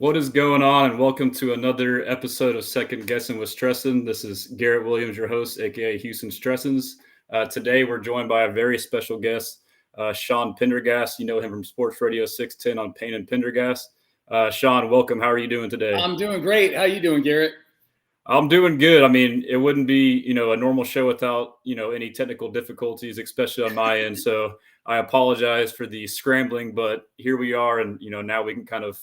What is going on? And welcome to another episode of Second Guessing with Stressin. This is Garrett Williams, your host, aka Houston Stressins. Today, we're joined by a very special guest, Sean Pendergast. You know him from Sports Radio 610 on Payne Pendergast. Sean, welcome. How are you doing today? I'm doing great. How you doing, Garrett? I'm doing good. I mean, it wouldn't be, a normal show without, any technical difficulties, especially on my end. So I apologize for the scrambling, but here we are. And, now we can kind of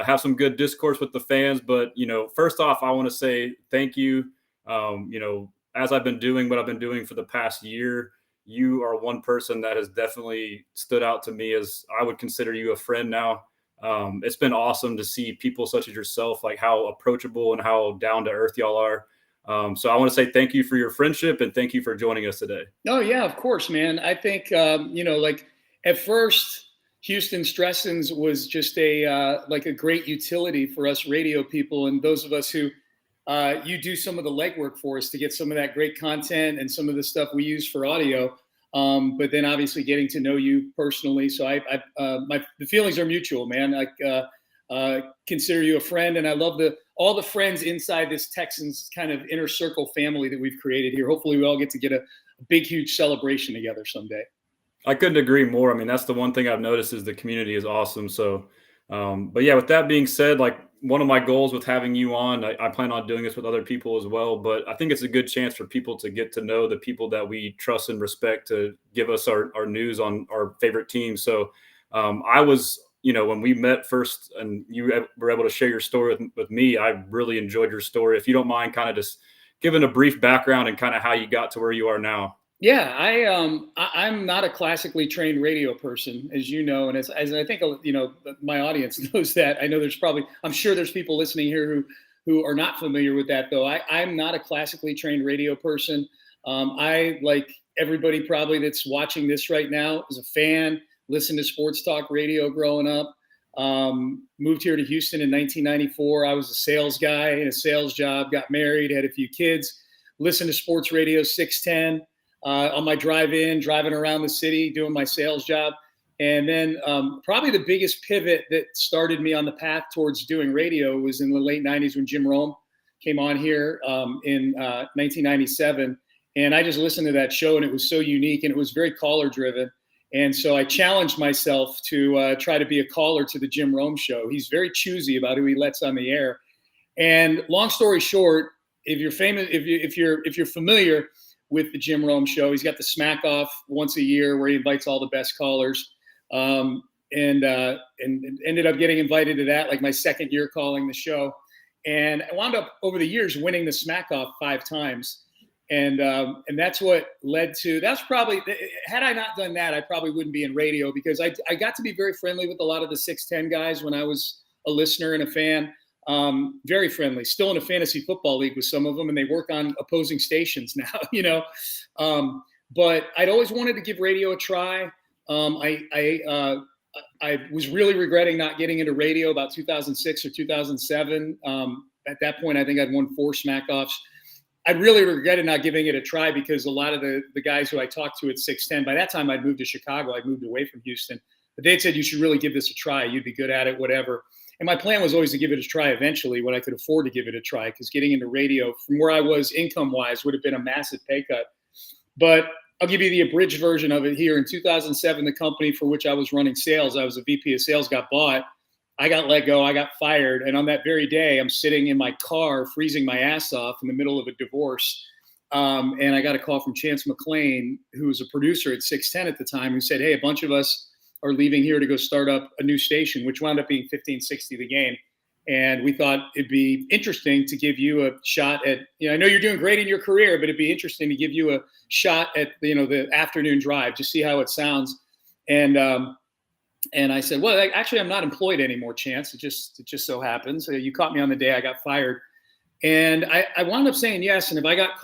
have some good discourse with the fans. But, first off, I want to say thank you. As I've been doing what I've been doing for the past year, you are one person that has definitely stood out to me as I would consider you a friend now. It's been awesome to see people such as yourself, like how approachable and how down to earth y'all are. So I want to say thank you for your friendship and thank you for joining us today. Oh, yeah, of course, man. I think, like at first, Houston Stressins was just a great utility for us radio people and those of us who you do some of the legwork for us to get some of that great content and some of the stuff we use for audio. But then obviously getting to know you personally. So the feelings are mutual, man. I consider you a friend, and I love all the friends inside this Texans kind of inner circle family that we've created here. Hopefully we all get to get a big, huge celebration together someday. I couldn't agree more. I mean, that's the one thing I've noticed is the community is awesome. So, but yeah, with that being said, like one of my goals with having you on, I plan on doing this with other people as well, but I think it's a good chance for people to get to know the people that we trust and respect to give us our news on our favorite team. So I was, when we met first and you were able to share your story with me, I really enjoyed your story. If you don't mind kind of just giving a brief background and kind of how you got to where you are now. Yeah, I'm not a classically trained radio person, as you know, and as I think my audience knows that. I'm sure there's people listening here who are not familiar with that, though. I'm not a classically trained radio person. I, like everybody probably that's watching this right now, is a fan. Listened to sports talk radio growing up. Moved here to Houston in 1994. I was a sales guy in a sales job. Got married, had a few kids. Listened to Sports Radio 610. On my driving around the city, doing my sales job. And then probably the biggest pivot that started me on the path towards doing radio was in the late 90s when Jim Rome came on here in 1997. And I just listened to that show, and it was so unique, and it was very caller driven. And so I challenged myself to try to be a caller to the Jim Rome show. He's very choosy about who he lets on the air. And long story short, if you're famous, if you're familiar with the Jim Rome show, he's got the Smack Off once a year where he invites all the best callers, and ended up getting invited to that, like my second year calling the show. And I wound up over the years winning the Smack Off 5 times. And that's what led to, that's probably, had I not done that, I probably wouldn't be in radio, because I got to be very friendly with a lot of the 610 guys when I was a listener and a fan. Very friendly, still in a fantasy football league with some of them, and they work on opposing stations now, but I'd always wanted to give radio a try. I was really regretting not getting into radio about 2006 or 2007. At that point, I think I'd won 4 smack-offs. I really regretted not giving it a try because a lot of the guys who I talked to at 610, by that time I'd moved to Chicago. I'd moved away from Houston, but they'd said, you should really give this a try. You'd be good at it, whatever. And my plan was always to give it a try eventually when I could afford to give it a try, because getting into radio from where I was income-wise would have been a massive pay cut. But I'll give you the abridged version of it here. In 2007, the company for which I was running sales, I was a VP of sales, got bought. I got let go. I got fired. And on that very day, I'm sitting in my car, freezing my ass off in the middle of a divorce. And I got a call from Chance McLean, who was a producer at 610 at the time, who said, hey, a bunch of us are leaving here to go start up a new station, which wound up being 1560 The Game. And we thought it'd be interesting to give you a shot at, I know you're doing great in your career, but it'd be interesting to give you a shot at, the afternoon drive, just see how it sounds. And I said, well, actually, I'm not employed anymore, Chance. It just so happens. You caught me on the day I got fired. And I wound up saying yes. And if I got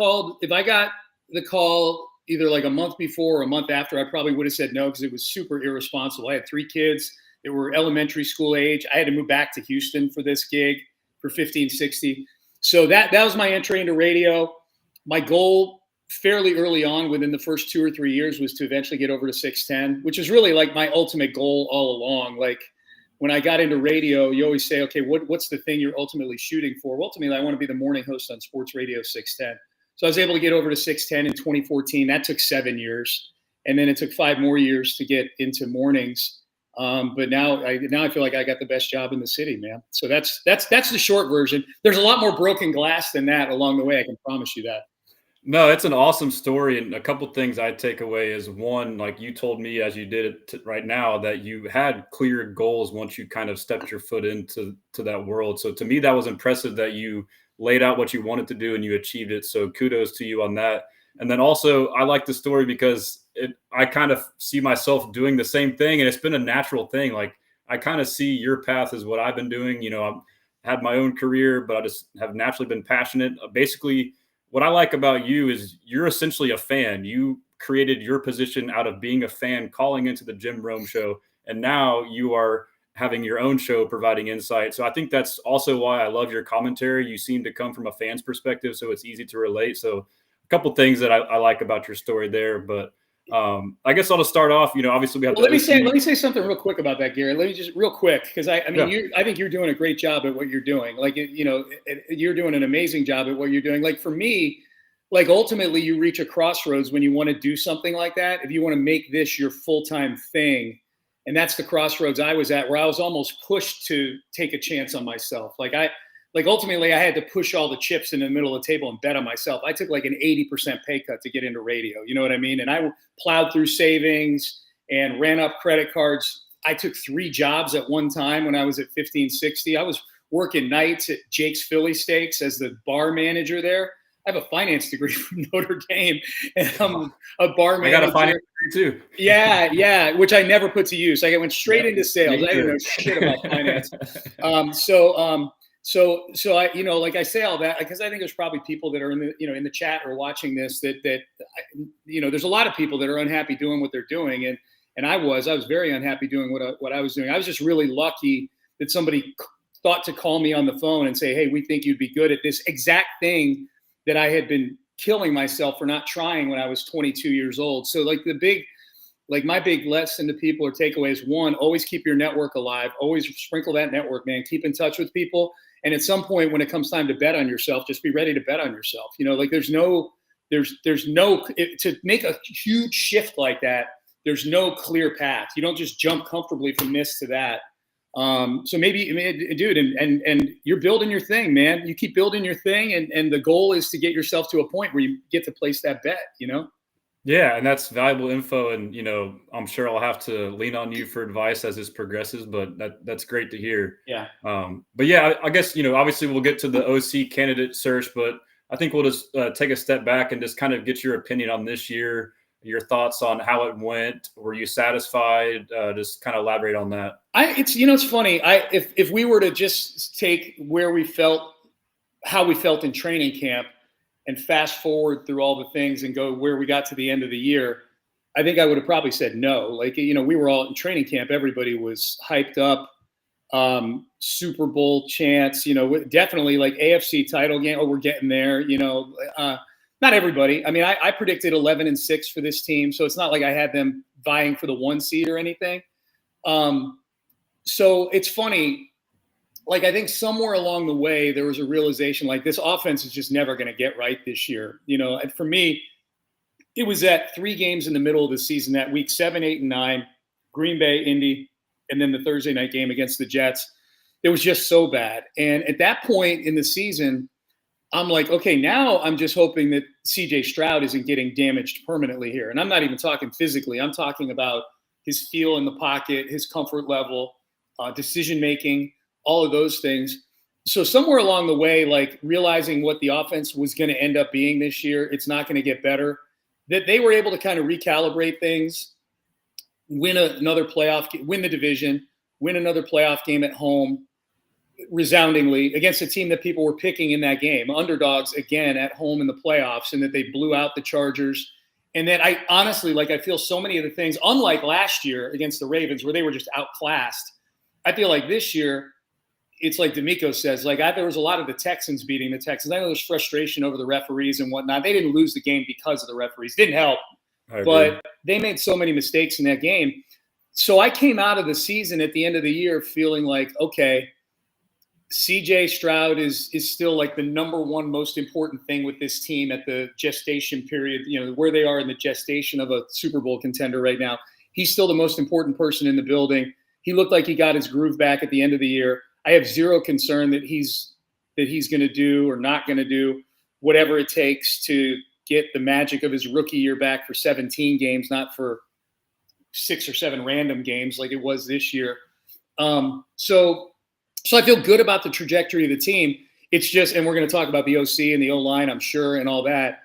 the call either like a month before or a month after, I probably would have said no, because it was super irresponsible. I had 3 kids that were elementary school age. I had to move back to Houston for this gig for 1560. So that was my entry into radio. My goal fairly early on, within the first 2 or 3 years, was to eventually get over to 610, which is really like my ultimate goal all along. Like when I got into radio, you always say, okay, what's the thing you're ultimately shooting for? Well, ultimately, I want to be the morning host on Sports Radio 610. So I was able to get over to 610 in 2014. That took 7 years. And then it took 5 more years to get into mornings. But now I feel like I got the best job in the city, man. So that's the short version. There's a lot more broken glass than that along the way. I can promise you that. No, it's an awesome story. And a couple things I take away is, one, like you told me as you did it right now, that you had clear goals once you kind of stepped your foot into that world. So to me, that was impressive that you laid out what you wanted to do and you achieved it. So kudos to you on that. And then also, I like the story because I kind of see myself doing the same thing, and it's been a natural thing. Like, I kind of see your path as what I've been doing. I've had my own career, but I just have naturally been passionate. Basically, what I like about you is you're essentially a fan. You created your position out of being a fan, calling into the Jim Rome show, and now you are having your own show providing insight. So I think that's also why I love your commentary. You seem to come from a fan's perspective, so it's easy to relate. So a couple things that I like about your story there, but I guess I'll just start off. Obviously we have. Well, let me say something real quick about that, Gary. Let me just real quick, because I think you're doing a great job at what you're doing. Like, you're doing an amazing job at what you're doing. Like, for me, like, ultimately you reach a crossroads when you want to do something like that. If you want to make this your full-time thing, and that's the crossroads I was at, where I was almost pushed to take a chance on myself. Ultimately, I had to push all the chips in the middle of the table and bet on myself. I took like an 80% pay cut to get into radio. You know what I mean? And I plowed through savings and ran up credit cards. I took 3 jobs at one time when I was at 1560. I was working nights at Jake's Philly Steaks as the bar manager there. I have a finance degree from Notre Dame, and I'm a bar manager. I got a finance degree too. Yeah, which I never put to use. I went straight into sales. I didn't know shit about finance. So I, like I say all that because I think there's probably people that are in the chat or watching this that there's a lot of people that are unhappy doing what they're doing, and I was very unhappy doing what I was doing. I was just really lucky that somebody thought to call me on the phone and say, hey, we think you'd be good at this exact thing that I had been killing myself for not trying when I was 22 years old. So my big lesson to people or takeaway is, one, always keep your network alive. Always sprinkle that network, man. Keep in touch with people. And at some point when it comes time to bet on yourself, just be ready to bet on yourself. There's no to make a huge shift like that. There's no clear path. You don't just jump comfortably from this to that. So dude, and you're building your thing, man. You keep building your thing, and the goal is to get yourself to a point where you get to place that bet, Yeah, and that's valuable info, and I'm sure I'll have to lean on you for advice as this progresses, but that's great to hear. Yeah. But yeah, I guess obviously we'll get to the OC candidate search, but I think we'll just take a step back and just kind of get your opinion on this year, your thoughts on how it went. Were you satisfied? Just kind of elaborate on that. It's funny. If we were to just take how we felt in training camp and fast forward through all the things and go where we got to the end of the year, I think I would have probably said no. We were all in training camp. Everybody was hyped up. Super Bowl chance, definitely like AFC title game. Oh, we're getting there, not everybody. I mean, I predicted 11-6 for this team. So it's not like I had them vying for the 1 seed or anything. So it's funny. I think somewhere along the way, there was a realization this offense is just never going to get right this year. And for me, it was at 3 games in the middle of the season, that week 7, 8, and 9, Green Bay, Indy, and then the Thursday night game against the Jets. It was just so bad. And at that point in the season, I'm like, okay, now I'm just hoping that CJ Stroud isn't getting damaged permanently here. And I'm not even talking physically. I'm talking about his feel in the pocket, his comfort level, decision-making, all of those things. So somewhere along the way, realizing what the offense was going to end up being this year, it's not going to get better, that they were able to kind of recalibrate things, win another playoff, win the division, win another playoff game at home, resoundingly against a team that people were picking in that game, underdogs again at home in the playoffs, and that they blew out the Chargers. And then I honestly, I feel so many of the things, unlike last year against the Ravens where they were just outclassed, I feel like this year, it's like D'Amico says, there was a lot of the Texans beating the Texans. I know there's frustration over the referees and whatnot. They didn't lose the game because of the referees. Didn't help. But they made so many mistakes in that game. So I came out of the season at the end of the year feeling like, okay, CJ Stroud is still like the number one most important thing with this team at the gestation period, where they are in the gestation of a Super Bowl contender right now. He's still the most important person in the building. He looked like he got his groove back at the end of the year. I have zero concern that he's going to do or not going to do whatever it takes to get the magic of his rookie year back for 17 games, not for 6 or 7 random games like it was this year. So I feel good about the trajectory of the team. It's just, and we're going to talk about the OC and the O-line, I'm sure, and all that.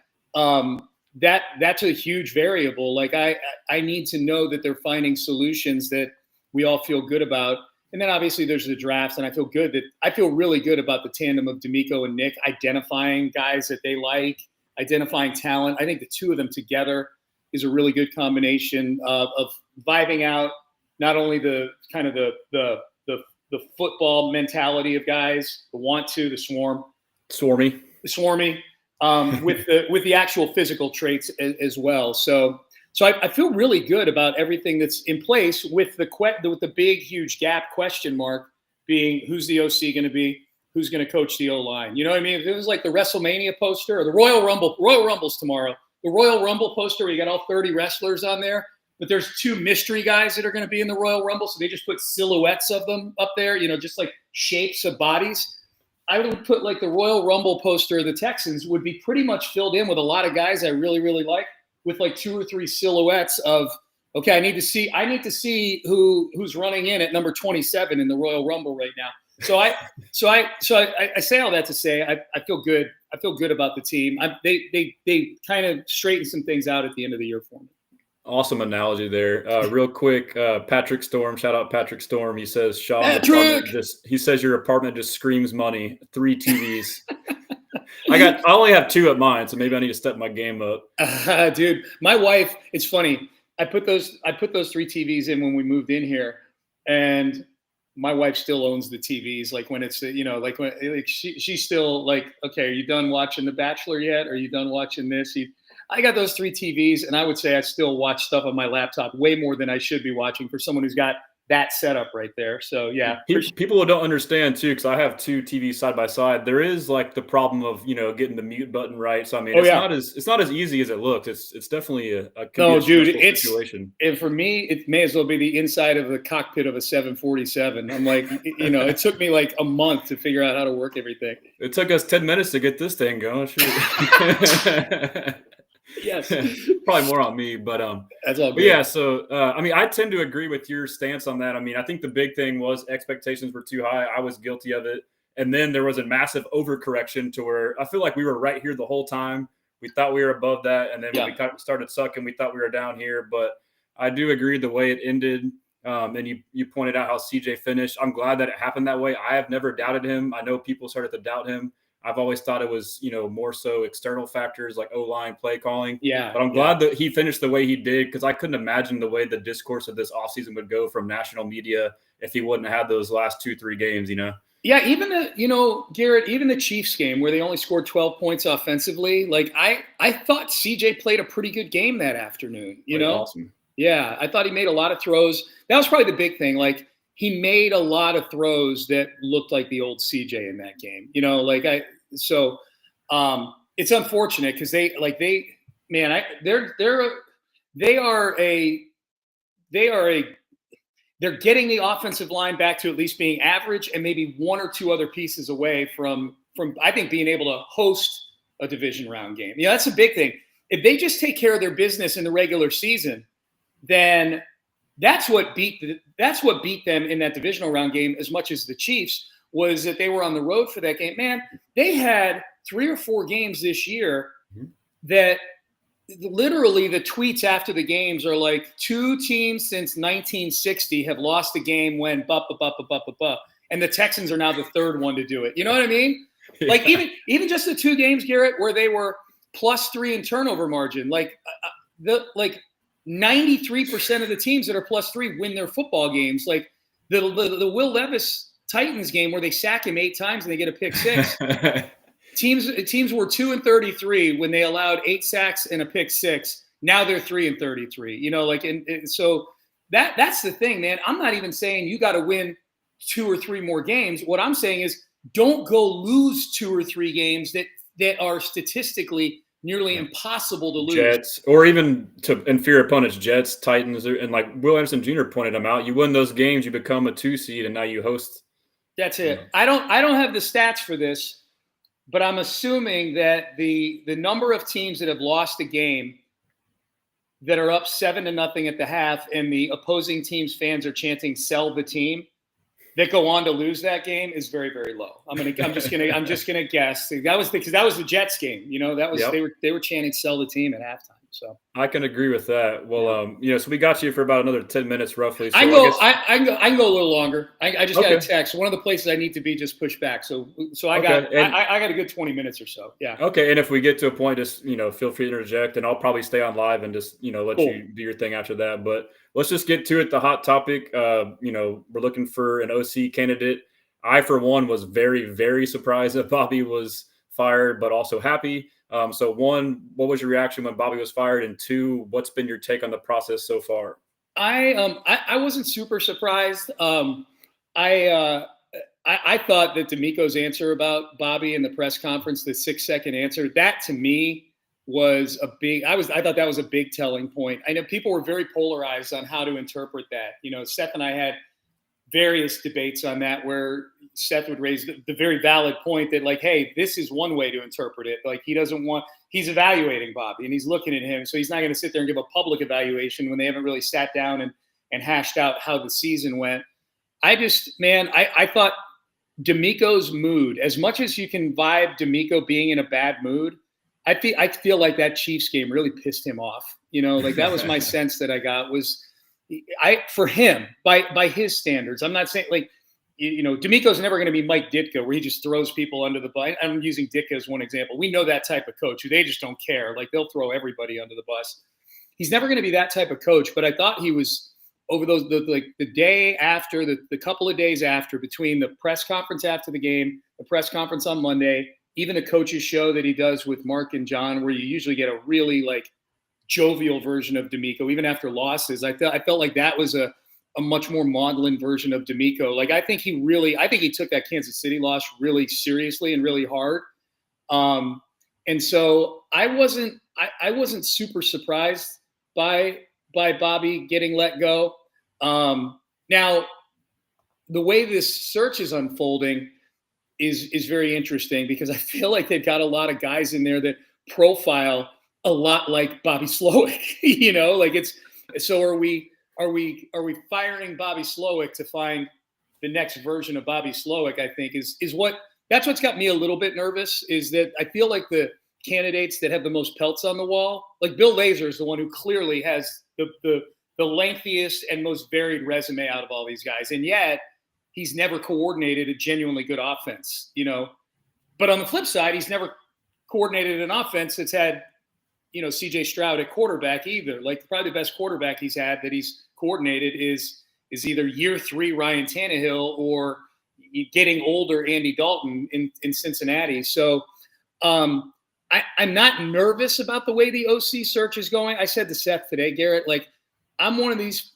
That's a huge variable. Like I need to know that they're finding solutions that we all feel good about. And then obviously there's the drafts, and I feel really good about the tandem of D'Amico and Nick identifying guys that they like, identifying talent. I think the two of them together is a really good combination of vibing out not only the kind of the football mentality of guys, the swarmy, with the actual physical traits as well. So I feel really good about everything that's in place with the big, huge gap question mark being who's the OC going to be, who's going to coach the O-line. You know what I mean? If it was like the WrestleMania poster or the Royal Rumble's tomorrow, the Royal Rumble poster where you got all 30 wrestlers on there, but there's 2 mystery guys that are going to be in the Royal Rumble. So they just put silhouettes of them up there, just like shapes of bodies. I would put like the Royal Rumble poster of the Texans would be pretty much filled in with a lot of guys I really, really like, with like 2 or 3 silhouettes of, okay, I need to see who's running in at number 27 in the Royal Rumble right now. So I say all that to say I feel good. I feel good about the team. They kind of straightened some things out at the end of the year for me. Awesome analogy there. Real quick, Patrick Storm, shout out Patrick Storm. He says, Sean, he says your apartment just screams money. 3 TVs. I only have 2 at mine, so maybe I need to step my game up. Dude, my wife, it's funny. I put those 3 TVs in when we moved in here, and my wife still owns the TVs. Like when it's, she's still like, okay, are you done watching The Bachelor yet? Are you done watching this? I got those 3 TVs, and I would say I still watch stuff on my laptop way more than I should be watching for someone who's got that setup right there. So yeah, people don't understand too, because I have 2 TVs side by side. There is like the problem of getting the mute button right. So I mean, it's not as easy as it looks. It's definitely a situation. And for me, it may as well be the inside of the cockpit of a 747. I'm like, it took me like a month to figure out how to work everything. It took us 10 minutes to get this thing going. Yes, probably more on me, but that's all good. Yeah, so I tend to agree with your stance on that. I mean, I think the big thing was expectations were too high. I was guilty of it, and then there was a massive overcorrection to where I feel like we were right here the whole time. We thought we were above that, and then when we started sucking, we thought we were down here. But I do agree the way it ended. And you pointed out how CJ finished. I'm glad that it happened that way. I have never doubted him. I know people started to doubt him. I've always thought it was, more so external factors like O-line play calling. Yeah. But I'm glad that he finished the way he did, because I couldn't imagine the way the discourse of this offseason would go from national media if he wouldn't have had those last 2-3 games, Yeah, even Garrett, even the Chiefs game where they only scored 12 points offensively, like I thought CJ played a pretty good game that afternoon, Awesome. Yeah, I thought he made a lot of throws. That was probably the big thing. Like, he made a lot of throws that looked like the old CJ in that game. It's unfortunate because they're getting the offensive line back to at least being average and maybe 1 or 2 other pieces away from I think being able to host a division round game. That's a big thing. If they just take care of their business in the regular season, then that's what beat them in that divisional round game as much as the Chiefs, was that they were on the road for that game. Man, they had 3 or 4 games this year that literally the tweets after the games are like, 2 teams since 1960 have lost a game when and the Texans are now the 3rd one to do it. You know what I mean? Yeah. Like even just the 2 games, Garrett, where they were +3 in turnover margin, 93% of the teams that are +3 win their football games. Like the Will Levis Titans game where they sack him 8 times and they get a pick 6. Teams were 2-33 when they allowed 8 sacks and a pick 6. Now they're 3-33. So that's the thing, man. I'm not even saying you got to win 2 or 3 more games. What I'm saying is don't go lose 2 or 3 games that are statistically nearly impossible to lose. Jets, or even to inferior opponents, Jets, Titans, and like Will Anderson Jr. pointed them out. You win those games, you become a 2 seed, and now you host. That's it. I don't have the stats for this, but I'm assuming that the number of teams that have lost a game that are up 7-0 at the half, and the opposing team's fans are chanting "sell the team," that go on to lose that game is very, very low. I'm just gonna guess that was because that was the Jets game. That was they were chanting "sell the team" at halftime. So I can agree with that. Well, so we got you for about another 10 minutes roughly. So I can go a little longer. I just got a text. One of the places I need to be just pushed back. So I got a good 20 minutes or so. Yeah. Okay. And if we get to a point, just feel free to interject, and I'll probably stay on live and just let you do your thing after that. But let's just get to it. The hot topic. We're looking for an OC candidate. I, for one, was very, very surprised that Bobby was fired, but also happy. So 1, what was your reaction when Bobby was fired? And 2, what's been your take on the process so far? I wasn't super surprised. I thought that D'Amico's answer about Bobby in the press conference, the 6-second answer, that to me was a big. I thought that was a big telling point. I know people were very polarized on how to interpret that. Seth and I had various debates on that, where Seth would raise the very valid point that, like, hey, this is one way to interpret it. Like, he's evaluating Bobby and he's looking at him. So he's not going to sit there and give a public evaluation when they haven't really sat down and hashed out how the season went. I thought D'Amico's mood, as much as you can vibe D'Amico being in a bad mood, I feel like that Chiefs game really pissed him off. Like that was my sense that I got was for him by his standards. I'm not saying like, D'Amico's never going to be Mike Ditka, where he just throws people under the bus. I'm using Ditka as one example. We know that type of coach who they just don't care. Like they'll throw everybody under the bus. He's never going to be that type of coach. But I thought he was over the day after, the couple of days after, between the press conference after the game, the press conference on Monday, even the coach's show that he does with Mark and John, where you usually get a really like jovial version of D'Amico, even after losses. I felt like that was a much more maudlin version of D'Amico. Like I think he took that Kansas City loss really seriously and really hard. And so I wasn't super surprised by Bobby getting let go. Now the way this search is unfolding is very interesting, because I feel like they've got a lot of guys in there that profile a lot like Bobby Slowick. So are we firing Bobby Slowick to find the next version of Bobby Slowick? I think that's what's got me a little bit nervous, is that I feel like the candidates that have the most pelts on the wall, like Bill Lazor is the one who clearly has the lengthiest and most varied resume out of all these guys. And yet he's never coordinated a genuinely good offense, but on the flip side, he's never coordinated an offense that's had, CJ Stroud at quarterback either. Like probably the best quarterback he's had that he's coordinated is either year 3 Ryan Tannehill or getting older Andy Dalton in Cincinnati. So I'm not nervous about the way the OC search is going. I said to Seth today, Garrett, like I'm one of these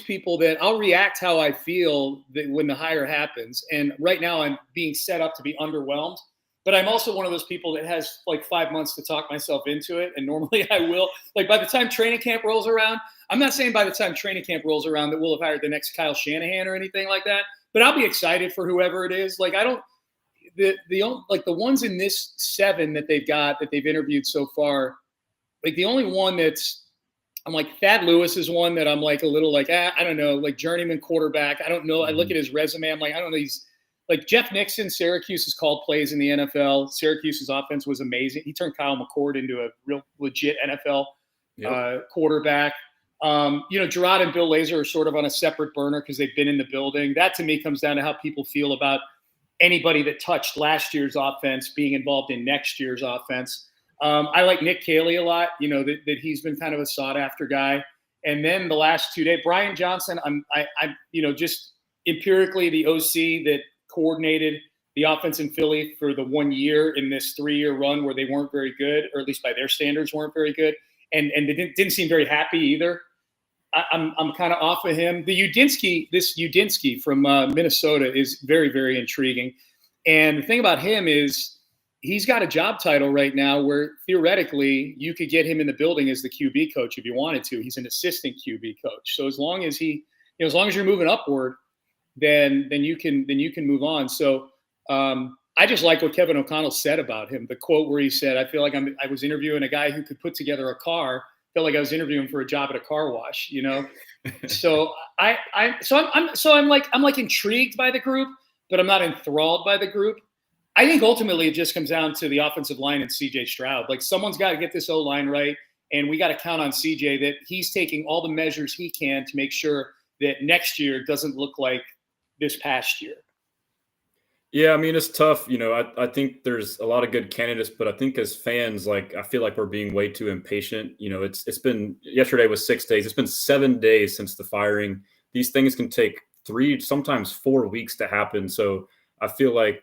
people that I'll react how I feel when the hire happens. And right now I'm being set up to be underwhelmed. But I'm also one of those people that has like 5 months to talk myself into it. And normally I will. Like by the time training camp rolls around, I'm not saying by the time training camp rolls around that we'll have hired the next Kyle Shanahan or anything like that. But I'll be excited for whoever it is. Like the ones in this 7 that they've interviewed so far, like the only one I'm like, Thad Lewis is one that I'm like a little like, I don't know, like journeyman quarterback. I don't know. I look at his resume. I'm like, I don't know. He's like Jeff Nixon. Syracuse has called plays in the NFL. Syracuse's offense was amazing. He turned Kyle McCord into a real legit NFL quarterback. Gerard and Bill Lazor are sort of on a separate burner because they've been in the building. That to me comes down to how people feel about anybody that touched last year's offense being involved in next year's offense. I like Nick Caley a lot, that he's been kind of a sought after guy. And then the last 2 days, Brian Johnson, I'm just empirically the OC that coordinated the offense in Philly for the 1 year in this 3-year run where they weren't very good, or at least by their standards weren't very good. And they didn't seem very happy either. I'm kind of off of him. This Udinsky from Minnesota is very, very intriguing. And the thing about him is he's got a job title right now where theoretically you could get him in the building as the QB coach if you wanted to. He's an assistant QB coach. So as long as as long as you're moving upward, then you can move on. So I just like what Kevin O'Connell said about him. The quote where he said, "I feel like I was interviewing a guy who could put together a car. Felt like I was interviewing for a job at a car wash." You know, so I'm like intrigued by the group, but I'm not enthralled by the group. I think ultimately it just comes down to the offensive line and CJ Stroud. Like someone's got to get this O-line right, and we got to count on CJ that he's taking all the measures he can to make sure that next year doesn't look like this past year. Yeah, I mean, it's tough. I think there's a lot of good candidates, but I think as fans, I feel like we're being way too impatient. It's been, yesterday was 6 days. It's been 7 days since the firing. These things can take 3, sometimes 4 weeks to happen. So I feel like,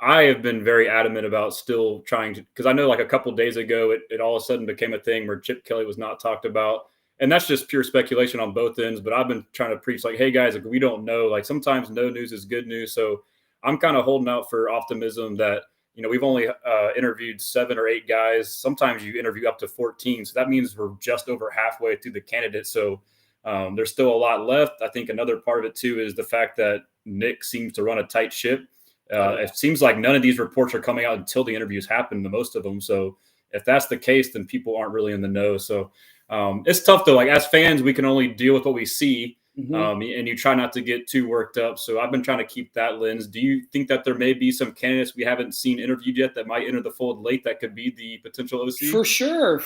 I have been very adamant about still trying to, because I know a couple of days ago, it all of a sudden became a thing where Chip Kelly was not talked about. And that's just pure speculation on both ends. But I've been trying to preach hey guys, we don't know. Sometimes no news is good news. So I'm kind of holding out for optimism that, we've only interviewed 7 or 8 guys. Sometimes you interview up to 14. So that means we're just over halfway through the candidates. So there's still a lot left. I think another part of it too is the fact that Nick seems to run a tight ship. It seems like none of these reports are coming out until the interviews happen, the most of them. So if that's the case, then people aren't really in the know. So it's tough though. As fans, we can only deal with what we see. And you try not to get too worked up. So I've been trying to keep that lens. Do you think that there may be some candidates we haven't seen interviewed yet that might enter the fold late that could be the potential OC? For sure.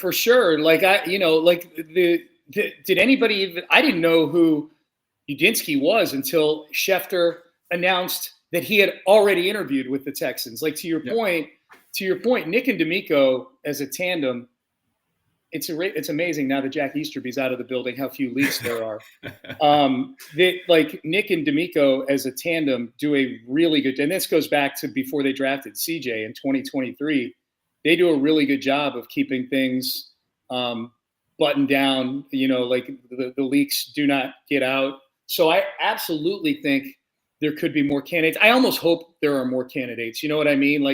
Did anybody even? I didn't know who Udinsky was until Schefter announced that he had already interviewed with the Texans. To your point, Nick and D'Amico as a tandem. It's amazing now that Jack Easterby's out of the building how few leaks there are. Nick and D'Amico as a tandem do a really good, and this goes back to before they drafted CJ in 2023. They do a really good job of keeping things buttoned down. The leaks do not get out. So I absolutely think there could be more candidates. I almost hope there are more candidates. You know what I mean?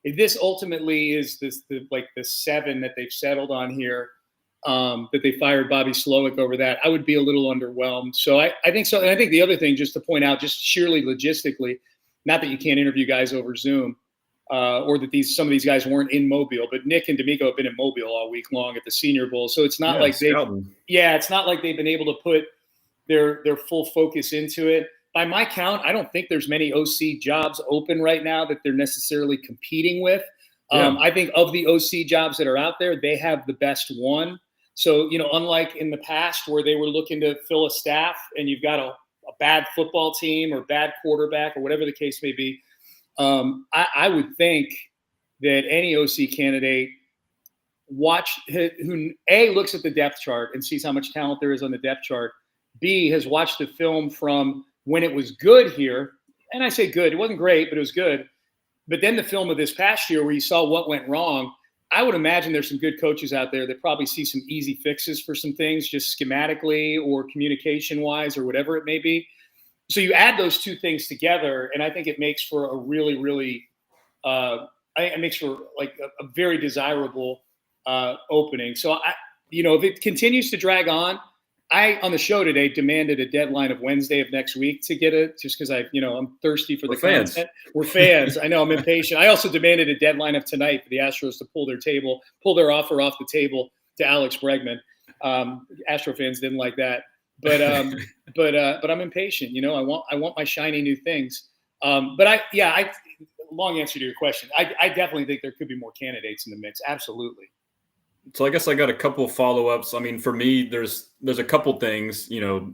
If this ultimately is the 7 that they've settled on here, that they fired Bobby Slowick over that, I would be a little underwhelmed. So I think so. And I think the other thing, just to point out, just sheerly logistically, not that you can't interview guys over Zoom, or that some of these guys weren't in Mobile, but Nick and D'Amico have been in Mobile all week long at the Senior Bowl. So it's not it's not like they've been able to put their full focus into it. By my count, I don't think there's many OC jobs open right now that they're necessarily competing with. I think of the OC jobs that are out there, they have the best one. So, unlike in the past where they were looking to fill a staff and you've got a bad football team or bad quarterback or whatever the case may be, I would think that any OC candidate who A, looks at the depth chart and sees how much talent there is on the depth chart, B, has watched the film from when it was good here, and I say good, it wasn't great, but it was good. But then the film of this past year where you saw what went wrong, I would imagine there's some good coaches out there that probably see some easy fixes for some things, just schematically or communication-wise or whatever it may be. So you add those two things together, and I think it makes for a really, really it makes for a very desirable opening. So if it continues to drag on, on the show today, demanded a deadline of Wednesday of next week to get it, just because I'm thirsty for the content. We're fans. I know I'm impatient. I also demanded a deadline of tonight for the Astros to pull their offer off the table to Alex Bregman. Astro fans didn't like that, but I'm impatient. I want my shiny new things. Long answer to your question. I definitely think there could be more candidates in the mix. Absolutely. So I guess I got a couple of follow-ups. I mean, for me, there's a couple things.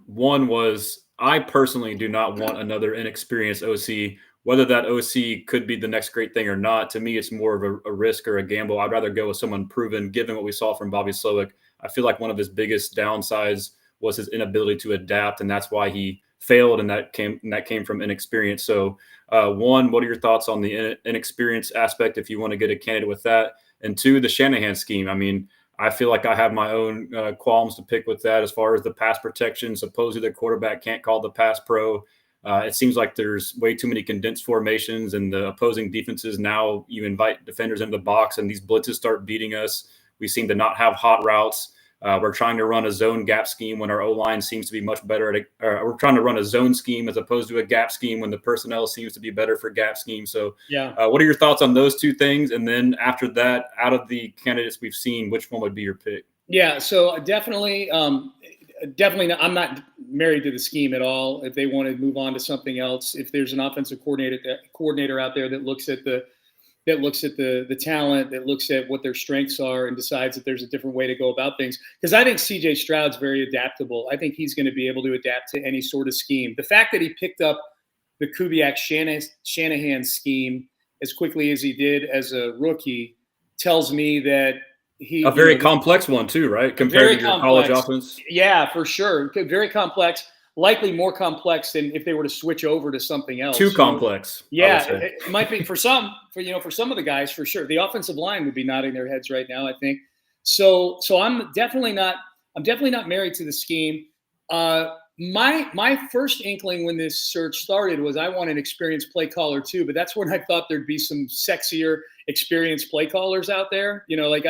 One was I personally do not want another inexperienced OC. Whether that OC could be the next great thing or not, to me, it's more of a risk or a gamble. I'd rather go with someone proven, given what we saw from Bobby Slowick. I feel like one of his biggest downsides was his inability to adapt, and that's why he failed, and that came from inexperience. So, one, what are your thoughts on the inexperience aspect if you want to get a candidate with that? And 2, the Shanahan scheme. I mean, I feel like I have my own qualms to pick with that as far as the pass protection. Supposedly the quarterback can't call the pass pro. It seems like there's way too many condensed formations, and the opposing defenses now you invite defenders into the box, and these blitzes start beating us. We seem to not have hot routes. We're trying to run a zone gap scheme when our O-line seems to be much better at it. We're trying to run a zone scheme as opposed to a gap scheme when the personnel seems to be better for gap scheme. So what are your thoughts on those two things? And then after that, out of the candidates we've seen, which one would be your pick? Yeah, so definitely not, I'm not married to the scheme at all. If they want to move on to something else, if there's an offensive coordinator out there that looks at the talent, that looks at what their strengths are and decides that there's a different way to go about things. Because I think CJ Stroud's very adaptable. I think he's going to be able to adapt to any sort of scheme. The fact that he picked up the Kubiak-Shanahan scheme as quickly as he did as a rookie tells me that a very complex one too, right? Compared to your college offense. Yeah, for sure. Very complex. Likely more complex than if they were to switch over to something else. Too complex. Yeah, it might be for some of the guys, for sure. The offensive line would be nodding their heads right now, I think. So I'm definitely not married to the scheme. My first inkling when this search started was I want an experienced play caller too, but that's when I thought there'd be some sexier experienced play callers out there. Like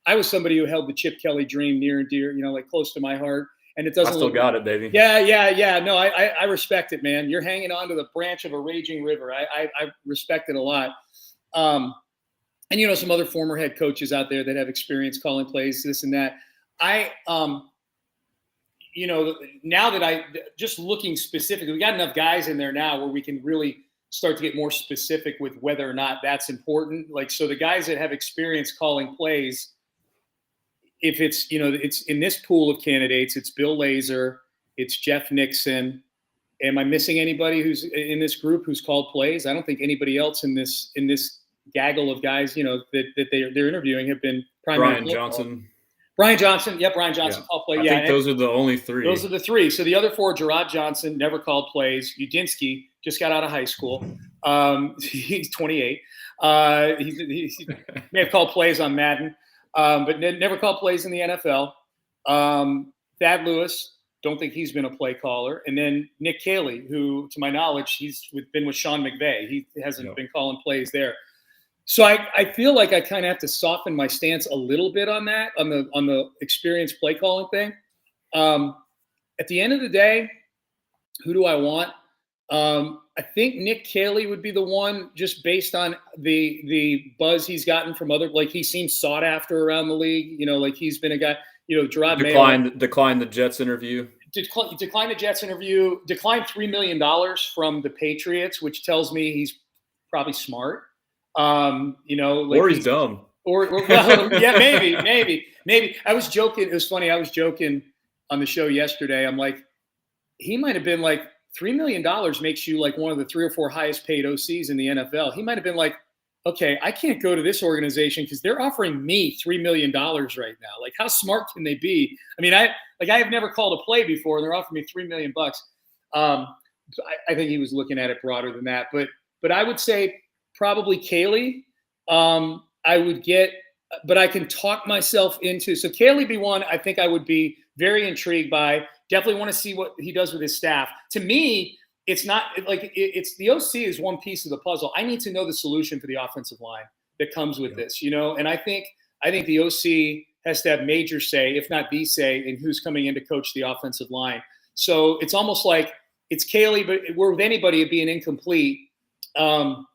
I was somebody who held the Chip Kelly dream near and dear, like close to my heart. And it doesn't. I still got it, baby. Yeah. No, I respect it, man. You're hanging on to the branch of a raging river. I respect it a lot. And some other former head coaches out there that have experience calling plays, this and that. Now that I just looking specifically, we got enough guys in there now where we can really start to get more specific with whether or not that's important. So the guys that have experience calling plays, if it's, it's in this pool of candidates, it's Bill Lazor, it's Jeff Nixon. Am I missing anybody who's in this group who's called plays? I don't think anybody else in this gaggle of guys, that they're interviewing have been primary. Brian Johnson. Yeah, Brian Johnson called play. I think those are the only three. Those are the three. So the other four, Gerard Johnson, never called plays. Udinsky just got out of high school. He's 28. He may have called plays on Madden. But never called plays in the NFL. Thad Lewis, don't think he's been a play caller. And then Nick Caley, who, to my knowledge, he's been with Sean McVay. He hasn't been calling plays there. So I feel like I kind of have to soften my stance a little bit on that, on the experienced play calling thing. At the end of the day, who do I want? I think Nick Caley would be the one, just based on the buzz he's gotten from other, he seems sought after around the league. He's been a guy, Gerard Mayo. Declined the Jets interview. Declined the Jets interview, declined $3 million from the Patriots, which tells me he's probably smart. Or he's dumb. Yeah, maybe. I was joking. It was funny. I was joking on the show yesterday. I'm like, he might have been like, $3 million makes you like one of the 3 or 4 highest paid OCs in the NFL. He might have been like, okay, I can't go to this organization because they're offering me $3 million right now. Like, how smart can they be? I mean, I have never called a play before, and they're offering me $3 million. I think he was looking at it broader than that. But I would say probably Caley. I would get, but I can talk myself into. So Caley be one I think I would be very intrigued by. Definitely want to see what he does with his staff. To me, it's not it's the OC is one piece of the puzzle. I need to know the solution for the offensive line that comes with this, and I think the OC has to have major say, if not the say, in who's coming in to coach the offensive line. So it's almost like it's Caley, but we're with anybody being incomplete. Now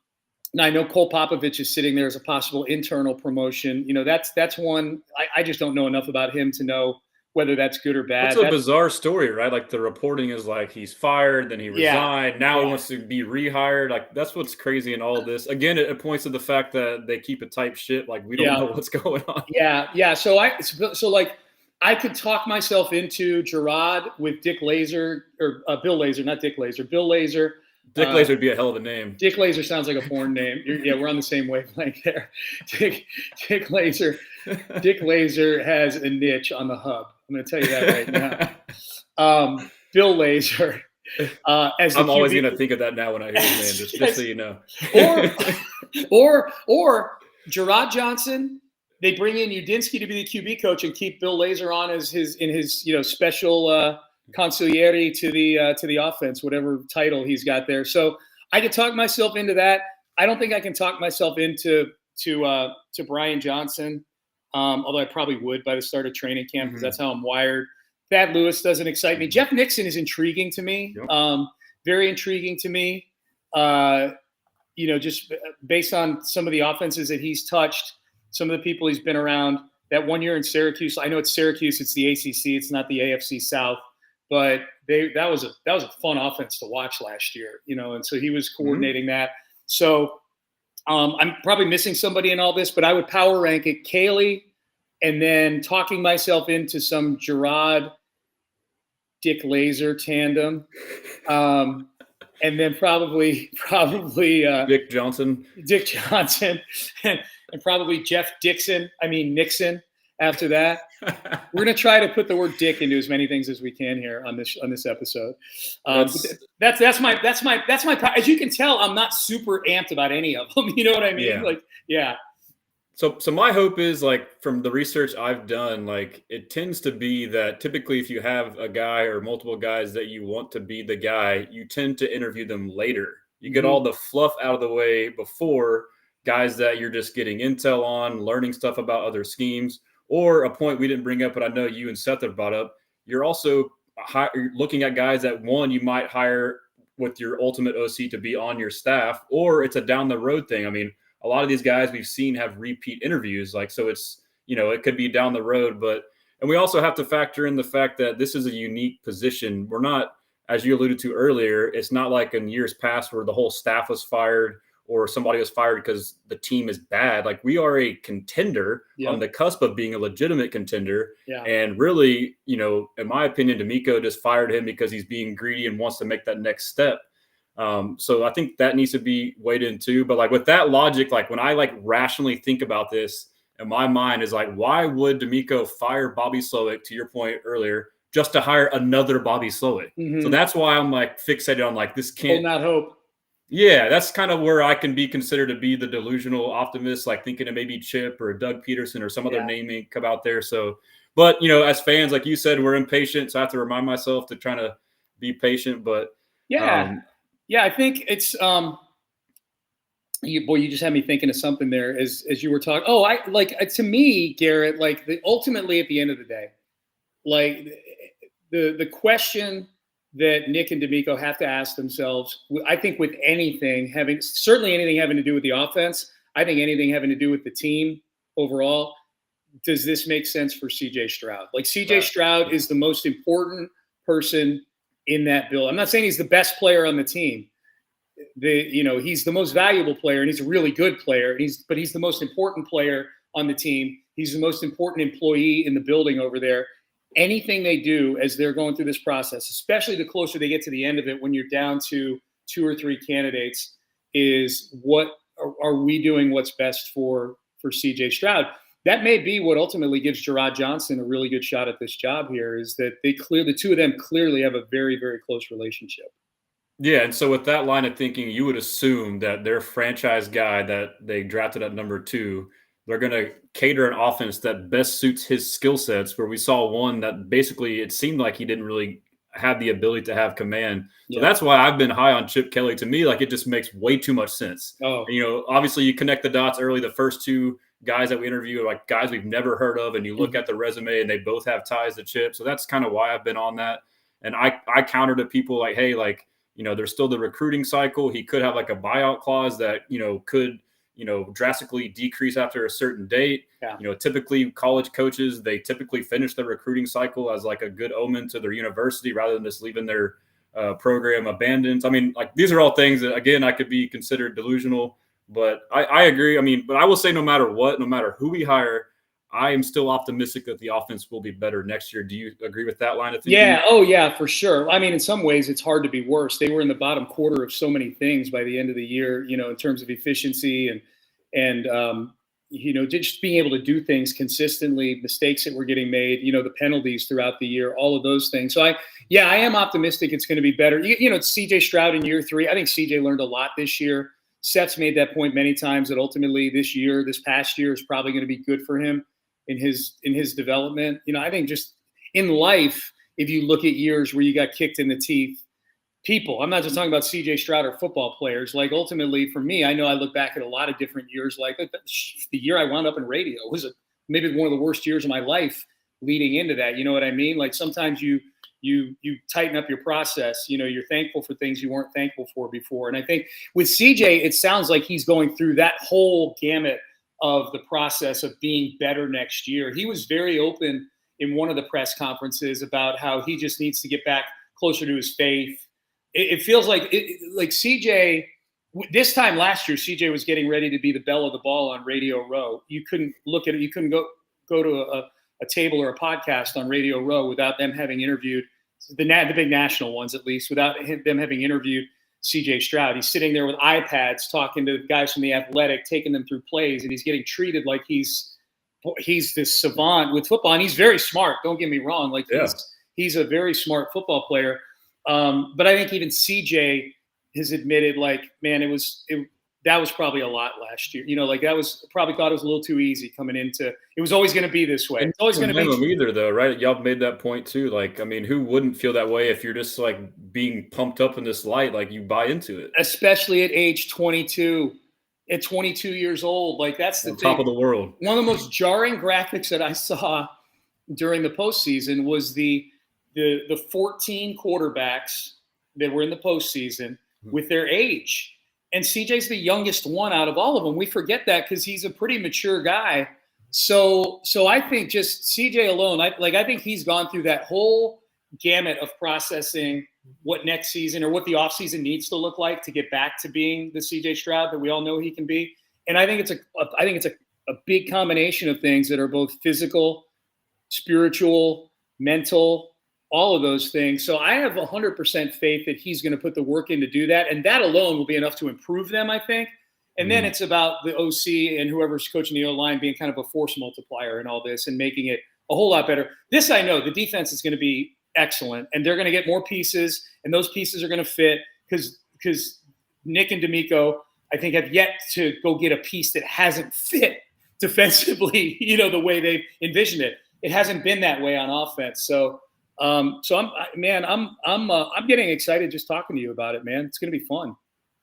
I know Cole Popovich is sitting there as a possible internal promotion. That's one. I just don't know enough about him to know whether that's good or bad. That's a bizarre story, right? Like the reporting is like he's fired, then he resigned. Now he wants to be rehired. Like that's what's crazy in all this. Again, it points to the fact that they keep a tight ship. Like we don't know what's going on. Yeah. So I could talk myself into Gerard with Dick Lazor or Bill Lazor, not Dick Lazor. Bill Lazor. Dick Lazor would be a hell of a name. Dick Lazor sounds like a porn name. We're on the same wavelength there. Dick Lazor. Dick Lazor has a niche on the hub. I'm going to tell you that right now. Bill Lazor. I'm always going to think of that now when I hear his name, just so you know. or Gerard Johnson they bring in Udinsky to be the QB coach and keep Bill Lazor on as his special consigliere to the offense, whatever title he's got there. So I could talk myself into that. I don't think I can talk myself into Brian Johnson, although I probably would by the start of training camp because that's how I'm wired. Thad Lewis doesn't excite me. Jeff Nixon is intriguing to me, very intriguing to me. Just based on some of the offenses that he's touched, some of the people he's been around. That 1 year in Syracuse, I know it's Syracuse, it's the ACC, it's not the AFC South, but that was a fun offense to watch last year, and so he was coordinating that. So I'm probably missing somebody in all this, but I would power rank it Caley, and then talking myself into some Gerard Dick Lazor tandem. And then probably Dick Johnson, and probably Nixon after that. We're going to try to put the word dick into as many things as we can here on this episode. That's my, as you can tell, I'm not super amped about any of them. You know what I mean? Yeah. So my hope is, like, from the research I've done, like, it tends to be that typically if you have a guy or multiple guys that you want to be the guy, you tend to interview them later. You get all the fluff out of the way before guys that you're just getting intel on, learning stuff about other schemes, or a point we didn't bring up, but I know you and Seth have brought up. You're also looking at guys that, one, you might hire with your ultimate OC to be on your staff, or it's a down the road thing. I mean, a lot of these guys we've seen have repeat interviews, so it's, it could be down the road, and we also have to factor in the fact that this is a unique position. We're not, as you alluded to earlier, it's not like in years past where the whole staff was fired or somebody was fired because the team is bad. Like, we are a contender on the cusp of being a legitimate contender. Yeah. And really, in my opinion, D'Amico just fired him because he's being greedy and wants to make that next step. So I think that needs to be weighed in too. But with that logic, when I rationally think about this in my mind is why would D'Amico fire Bobby Slowick, to your point earlier, just to hire another Bobby Slowick? So that's why I'm fixated on this can't. Hold out hope. Yeah, that's kind of where I can be considered to be the delusional optimist, thinking it may be Chip or Doug Peterson or some other name may come out there. So, but as fans, like you said, we're impatient. So I have to remind myself to try to be patient. But I think it's you just had me thinking of something there as you were talking. To me, Garrett, ultimately at the end of the day, the question that Nick and D'Amico have to ask themselves, I think with anything having to do with the offense, I think anything having to do with the team overall, does this make sense for CJ Stroud? CJ Stroud is the most important person in that bill. I'm not saying he's the best player on the team. He's the most valuable player, and he's a really good player. But he's the most important player on the team. He's the most important employee in the building over there. Anything they do as they're going through this process, especially the closer they get to the end of it, when you're down to 2 or 3 candidates, is what are we doing what's best for CJ Stroud? That may be what ultimately gives Gerard Johnson a really good shot at this job here, is that the two of them clearly have a very, very close relationship. Yeah, and so with that line of thinking, you would assume that their franchise guy that they drafted at number 2, they're going to cater an offense that best suits his skill sets, where we saw one that basically it seemed like he didn't really have the ability to have command. So that's why I've been high on Chip Kelly. To me, it just makes way too much sense. Obviously you connect the dots early. The first 2 guys that we interview are guys we've never heard of, and you look at the resume and they both have ties to Chip. So that's kind of why I've been on that. And I counter to people hey, there's still the recruiting cycle. He could have a buyout clause that, could, drastically decrease after a certain date. Yeah. Typically college coaches, they typically finish the recruiting cycle as a good omen to their university rather than just leaving their program abandoned. I mean, these are all things that, again, I could be considered delusional, but I agree. I mean, but I will say no matter what, no matter who we hire, I am still optimistic that the offense will be better next year. Do you agree with that line of thinking? Yeah. Oh, yeah, for sure. I mean, in some ways, it's hard to be worse. They were in the bottom quarter of so many things by the end of the year, in terms of efficiency and just being able to do things consistently, mistakes that were getting made, the penalties throughout the year, all of those things. So I am optimistic it's going to be better. It's CJ Stroud in year 3. I think CJ learned a lot this year. Seth's made that point many times that ultimately this past year is probably going to be good for him in his development. I think just in life, if you look at years where you got kicked in the teeth, I'm not just talking about CJ Stroud or football players. Like ultimately for me, I know I look back at a lot of different years. Like the year I wound up in radio was maybe one of the worst years of my life leading into that. You know what I mean? Like sometimes you tighten up your process. You're thankful for things you weren't thankful for before. And I think with CJ, it sounds like he's going through that whole gamut of the process of being better next year. He was very open in one of the press conferences about how he just needs to get back closer to his faith. It feels like CJ, this time last year, CJ was getting ready to be the belle of the ball on Radio Row. You couldn't look at it. You couldn't go to a table or a podcast on Radio Row without them having interviewed the big national ones, at least, without them having interviewed CJ Stroud. He's sitting there with iPads talking to guys from The Athletic, taking them through plays, and he's getting treated like he's this savant with football. And he's very smart. Don't get me wrong. Like he's a very smart football player. But I think even CJ has admitted, like, man, that was probably a lot last year. Probably thought it was a little too easy coming into. It was always going to be this way. It's always going to be him either, though, right? Y'all made that point too. Like, I mean, who wouldn't feel that way if you're just like being pumped up in this light? Like, you buy into it, especially at age 22. At 22 years old, like that's the top of the world. One of the most jarring graphics that I saw during the postseason was the 14 quarterbacks that were in the postseason with their age. And CJ's the youngest one out of all of them. We forget that because he's a pretty mature guy. So I think just CJ alone, I think he's gone through that whole gamut of processing what next season or what the offseason needs to look like to get back to being the CJ Stroud that we all know he can be. And I think it's a big combination of things that are both physical, spiritual, mental, all of those things. So I have 100% faith that he's going to put the work in to do that. And that alone will be enough to improve them, I think. And then it's about the OC and whoever's coaching the O-line being kind of a force multiplier in all this and making it a whole lot better. This I know, the defense is going to be excellent, and they're going to get more pieces, and those pieces are going to fit because Nick and D'Amico, I think, have yet to go get a piece that hasn't fit defensively, the way they've envisioned it. It hasn't been that way on offense. So I'm getting excited just talking to you about it, man. It's going to be fun.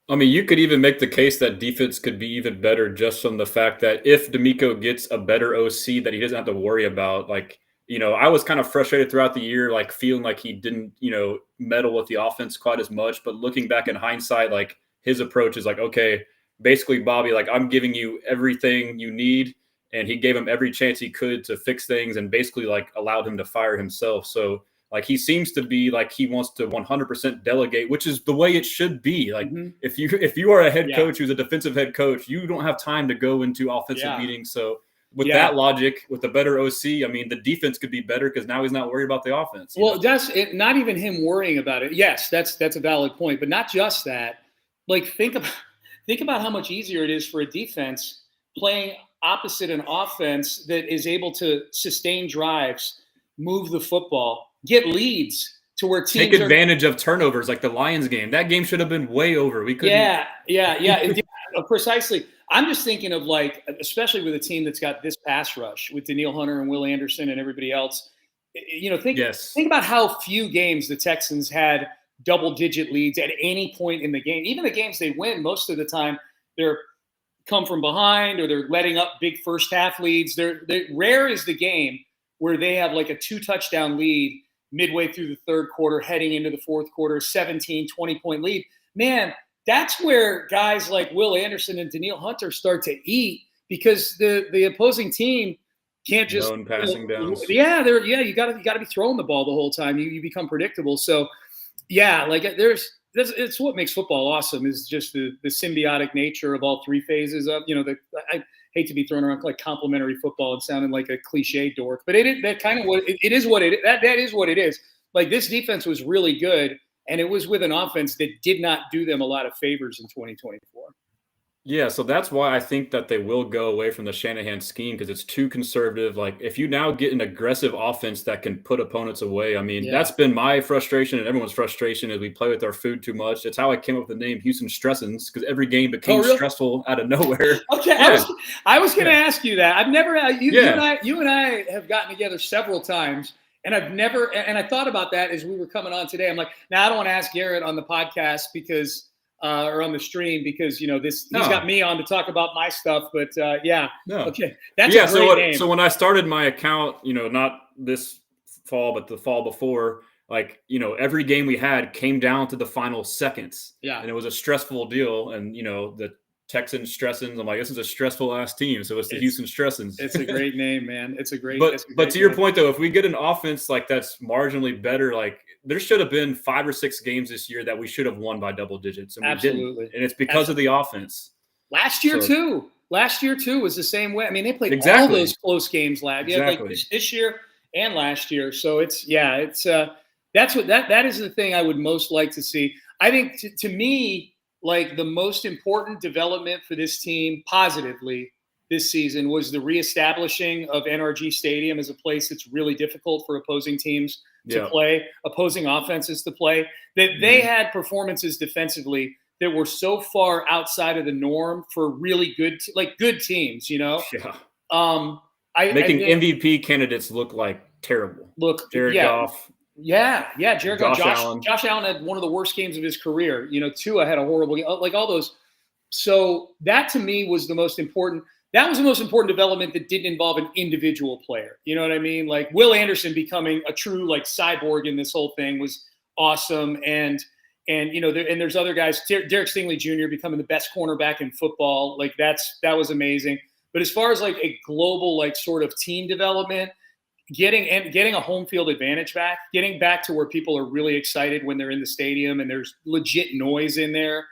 I mean, you could even make the case that defense could be even better just from the fact that if D'Amico gets a better OC that he doesn't have to worry about, like, I was kind of frustrated throughout the year, like feeling like he didn't, meddle with the offense quite as much. But looking back in hindsight, like his approach is like, okay, basically, Bobby, like I'm giving you everything you need. And he gave him every chance he could to fix things and basically like allowed him to fire himself. So like he seems to be like he wants to 100% delegate, which is the way it should be. Like if you are a head coach who's a defensive head coach, you don't have time to go into offensive meetings. So with that logic, with a better OC, I mean, the defense could be better because now he's not worried about the offense. Well, that's it. Not even him worrying about it. Yes, that's a valid point, but not just that. Like think about how much easier it is for a defense playing opposite an offense that is able to sustain drives, move the football, get leads to where teams take advantage of turnovers, like the Lions game. That game should have been way over. We couldn't. Yeah. Precisely. I'm just thinking of like, especially with a team that's got this pass rush with Danielle Hunter and Will Anderson and everybody else. Think about how few games the Texans had double-digit leads at any point in the game. Even the games they win, most of the time they're come from behind or they're letting up big first half leads. Rare is the game where they have like a 2-touchdown lead midway through the third quarter, heading into the fourth quarter, 17, 20-point lead. Man, that's where guys like Will Anderson and Danielle Hunter start to eat because the opposing team can't just passing downs. You got to be throwing the ball the whole time. You become predictable. So it's what makes football awesome is just the symbiotic nature of all three phases of, I hate to be thrown around like complimentary football and sounding like a cliche dork, but it is what it is. Like this defense was really good. And it was with an offense that did not do them a lot of favors in 2024. Yeah, so that's why I think that they will go away from the Shanahan scheme because it's too conservative. Like, if you now get an aggressive offense that can put opponents away, I mean, Yeah. that's been my frustration and everyone's frustration as we play with our food too much. It's how I came up with the name Houston Stressins because every game Oh, became really? stressful out of nowhere. Okay, Yeah, I was going to yeah, ask you that. I've never yeah. you and I have gotten together several times, and I've never and I thought about that as we were coming on today. I'm like, now I don't want to ask Garrett on the podcast because or on the stream because he's got No, me on to talk about my stuff. But yeah, no. okay, But that's a yeah, so great name. so when I started my account, not this fall, but the fall before, like, every game we had came down to the final seconds. Yeah, And it was a stressful deal. And the Texans Stressins, I'm like, this is a stressful ass team. So it's the it's Houston Stressins. it's a great name, man. It's a But great to your name. point though, if we get an offense like that's marginally better, like there should have been 5 or 6 games this year that we should have won by double digits, and we didn't. Absolutely. And it's because of the offense. Last year So too. Last year too was the same way. I mean, they played all exactly. those close games last. Yeah, like Exactly. this year and last year. So it's that's what that is the thing I would most like to see. I think to me, like the most important development for this team positively this season was the reestablishing of NRG Stadium as a place that's really difficult for opposing teams to Yeah. play, opposing offenses to play. That they had performances defensively that were so far outside of the norm for really good teams, Yeah. I Making think, MVP candidates look like terrible. look, Jared yeah, Goff, Jared Goff, Josh Allen. Josh Allen had one of the worst games of his career. Tua had a horrible game, like all those. So that to me was the most important. That was the most important development that didn't involve an individual player. You know what I mean? Like Will Anderson becoming a true like cyborg in this whole thing was awesome. And there's other guys. Derek Stingley Jr. becoming the best cornerback in football. Like that was amazing. But as far as like a global like sort of team development, getting a home field advantage back, getting back to where people are really excited when they're in the stadium and there's legit noise in there,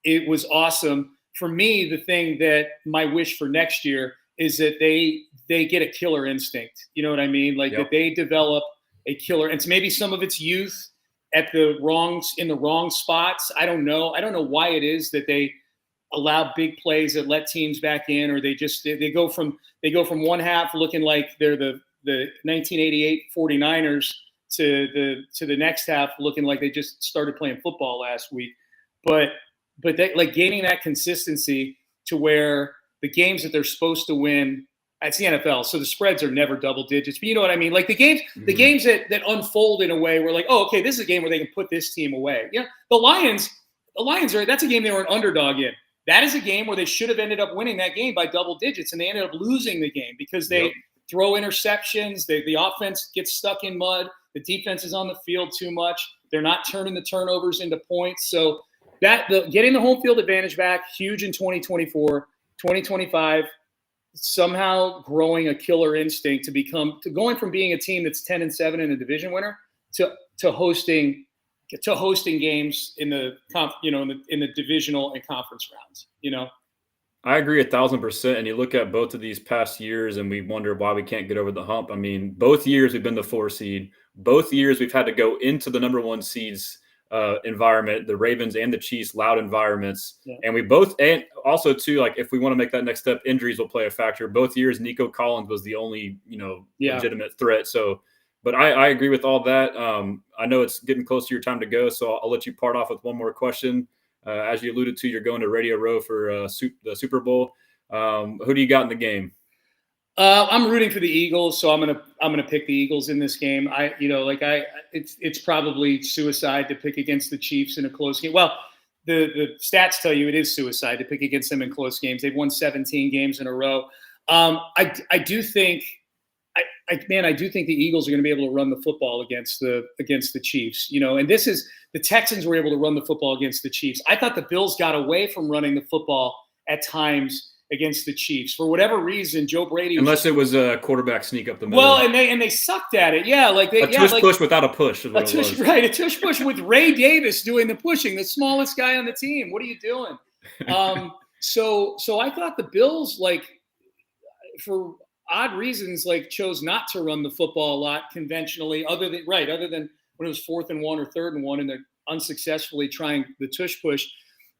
it was awesome. For me, the thing that my wish for next year is that they get a killer instinct. You know what I mean? Like that they develop a killer, and maybe some of its youth in the wrong spots. I don't know. I don't know why it is that they allow big plays that let teams back in, or they go from one half looking like they're the 1988 49ers to the next half looking like they just started playing football last week. But they, like gaining that consistency to where the games that they're supposed to win, it's the NFL, so the spreads are never double digits. But you know what I mean? Like the games that unfold in a way where like, oh, okay, this is a game where they can put this team away. The Lions that's a game they were an underdog in. That is a game where they should have ended up winning that game by double digits, and they ended up losing the game because they throw interceptions. The offense gets stuck in mud. The defense is on the field too much. They're not turning the turnovers into points. So getting the home field advantage back, huge in 2024, 2025, somehow growing a killer instinct to going from being a team that's 10-7 and a division winner to hosting games in the in the divisional and conference rounds. I agree 1,000%. And you look at both of these past years and we wonder why we can't get over the hump. I mean, both years we've been the 4 seed. Both years we've had to go into the number 1 seeds environment, the Ravens and the Chiefs, loud environments. Yeah. And also too, like if we want to make that next step, injuries will play a factor. Both years, Nico Collins was the only, legitimate threat. So, but I agree with all that. I know it's getting close to your time to go, so I'll let you part off with one more question. As you alluded to, you're going to Radio Row for the Super Bowl. Who do you got in the game? I'm rooting for the Eagles, so I'm gonna pick the Eagles in this game. It's probably suicide to pick against the Chiefs in a close game. Well, the stats tell you it is suicide to pick against them in close games. They've won 17 games in a row. I do think the Eagles are going to be able to run the football against the Chiefs. And the Texans were able to run the football against the Chiefs. I thought the Bills got away from running the football at times against the Chiefs. For whatever reason, Joe Brady unless it was a quarterback sneak up the middle. Well, and they sucked at it. Yeah, like a push without a push is what it was. Right, a tush push with Ray Davis doing the pushing, the smallest guy on the team. What are you doing? So I thought the Bills, like, for odd reasons, like chose not to run the football a lot conventionally, other than when it was 4th and 1 or 3rd and 1, and they're unsuccessfully trying the tush push.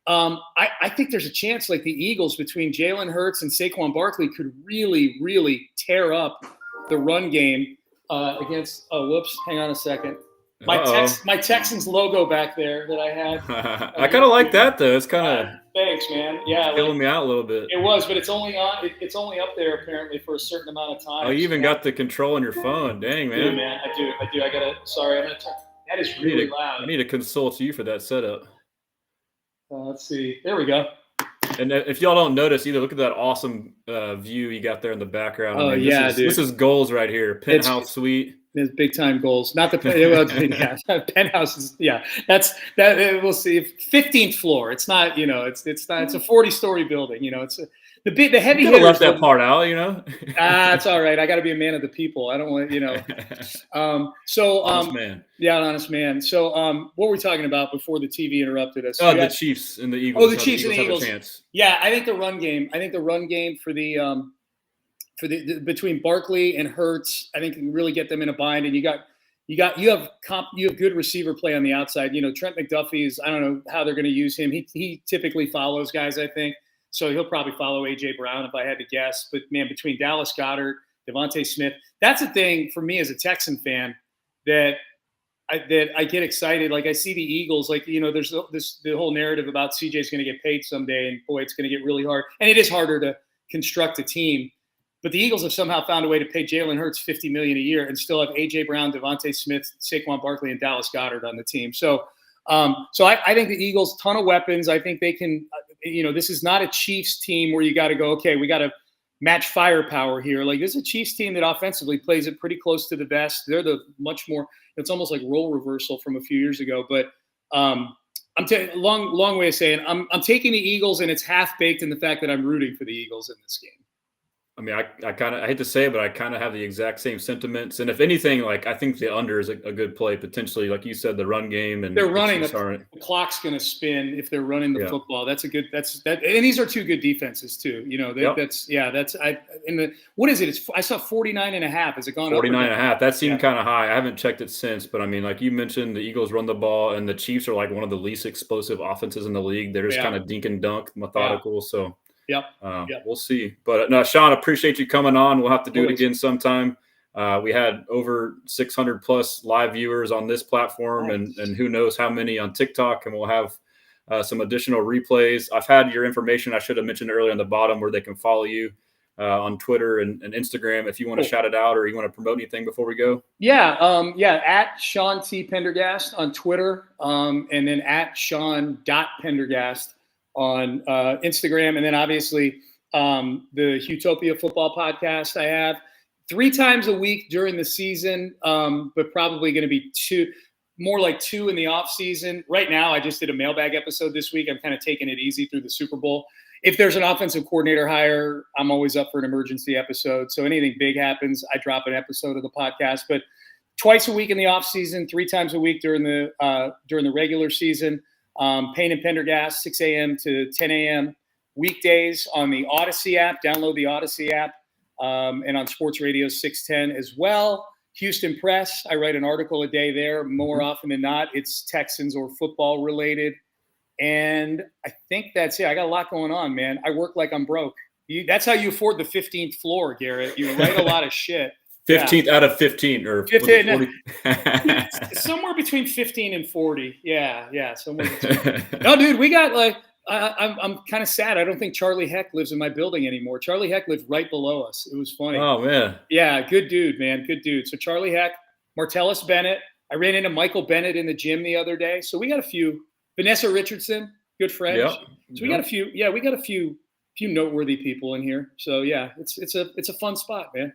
I think there's a chance like the Eagles between Jalen Hurts and Saquon Barkley could really, really tear up the run game against – whoops, hang on a second. My Texans logo back there that I had. I kind of like that, though. It's kind of thanks, man. Yeah, filling me out a little bit. It was, but it's only on. It's only up there apparently for a certain amount of time. Oh, you even got the control on your phone. Dang, man. Dude, man, I do. I gotta. Sorry, I'm gonna turn. That is really loud. I need to consult you for that setup. Let's see. There we go. And if y'all don't notice either, look at that awesome view you got there in the background. Oh, dude. This is goals right here. Penthouse suite. There's big time goals. Not the penthouse is That's that. We'll see. 15th floor. It's not. It's not. It's a 40-story building. It's the heavy hitters. Left that part out. It's all right. I got to be a man of the people. I don't want honest man. Yeah, an honest man. So what were we talking about before the TV interrupted us? The Chiefs and the Eagles. Oh, the Chiefs and the Eagles. Have a chance. Yeah, I think the run game for the between Barkley and Hurts, I think can really get them in a bind. And you have good receiver play on the outside. Trent McDuffie's, I don't know how they're going to use him. He typically follows guys, I think. So he'll probably follow A.J. Brown if I had to guess. But, man, between Dallas Goedert, Devontae Smith, that's a thing for me as a Texan fan that I get excited. Like I see the Eagles, there's the whole narrative about CJ's going to get paid someday. And, boy, it's going to get really hard. And it is harder to construct a team. But the Eagles have somehow found a way to pay Jalen Hurts $50 million a year and still have A.J. Brown, Devontae Smith, Saquon Barkley, and Dallas Goedert on the team. So I think the Eagles, ton of weapons. I think they can, this is not a Chiefs team where you got to go, okay, we got to match firepower here. Like this is a Chiefs team that offensively plays it pretty close to the best. They're the much more, it's almost like role reversal from a few years ago. But long way of saying I'm taking the Eagles, and it's half baked in the fact that I'm rooting for the Eagles in this game. I mean, I hate to say it, but I kind of have the exact same sentiments. And if anything, I think the under is a good play potentially. Like you said, the run game and they're running. The clock's going to spin if they're running the football. That's a good. And these are two good defenses too. What is it? I saw 49.5. Has it gone 49.5? That seemed kind of high. I haven't checked it since, but I mean, like you mentioned, the Eagles run the ball, and the Chiefs are like one of the least explosive offenses in the league. They're just kind of dink and dunk, methodical. Yeah. So. Yep. We'll see. But no, Sean, appreciate you coming on. We'll have to do it again sometime. We had over 600 plus live viewers on this platform, and who knows how many on TikTok, and we'll have some additional replays. I've had your information. I should have mentioned earlier on the bottom where they can follow you on Twitter and Instagram if you want to shout it out or you want to promote anything before we go. At Sean T. Pendergast on Twitter, and then at Sean.Pendergast on Instagram. And then obviously the Utopia Football Podcast I have 3 times a week during the season, but probably going to be more like 2 in the off season. Right now, I just did a mailbag episode this week. I'm kind of taking it easy through the Super Bowl. If there's an offensive coordinator hire, I'm always up for an emergency episode. So anything big happens, I drop an episode of the podcast. But twice a week in the off season, 3 times a week during the regular season. Payne and Pendergast, 6 a.m. to 10 a.m. weekdays on the Odyssey app. Download the Odyssey app, and on Sports Radio 610 as well. Houston Press, I write an article a day there. More often than not, it's Texans or football related. And I think that's it. I got a lot going on, man. I work like I'm broke. That's how you afford the 15th floor, Garrett. You write a lot of shit. 15th out of 15 or 15, somewhere between 15 and 40. Yeah. Somewhere between. No, dude, we got I'm kind of sad. I don't think Charlie Heck lives in my building anymore. Charlie Heck lived right below us. It was funny. Oh, man. Yeah, good dude, man. Good dude. So Charlie Heck, Martellus Bennett. I ran into Michael Bennett in the gym the other day. So we got a few. Vanessa Richardson, good friend. Yep. So we got a few. Yeah, we got a few noteworthy people in here. So yeah, it's a fun spot, man.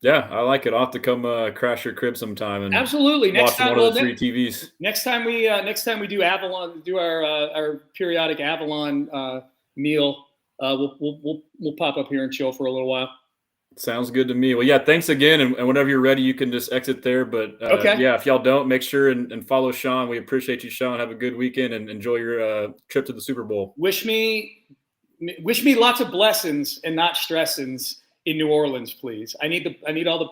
Yeah, I like it. I'll have to come crash your crib sometime and absolutely watch one of the 3 TVs. Next time we do Avalon, do our periodic Avalon meal, we'll pop up here and chill for a little while. Sounds good to me. Well, yeah, thanks again. And whenever you're ready, you can just exit there. But okay. Yeah, if y'all don't, make sure and follow Sean. We appreciate you, Sean. Have a good weekend and enjoy your trip to the Super Bowl. Wish me lots of blessings and not stressings in New Orleans, please. I need all the.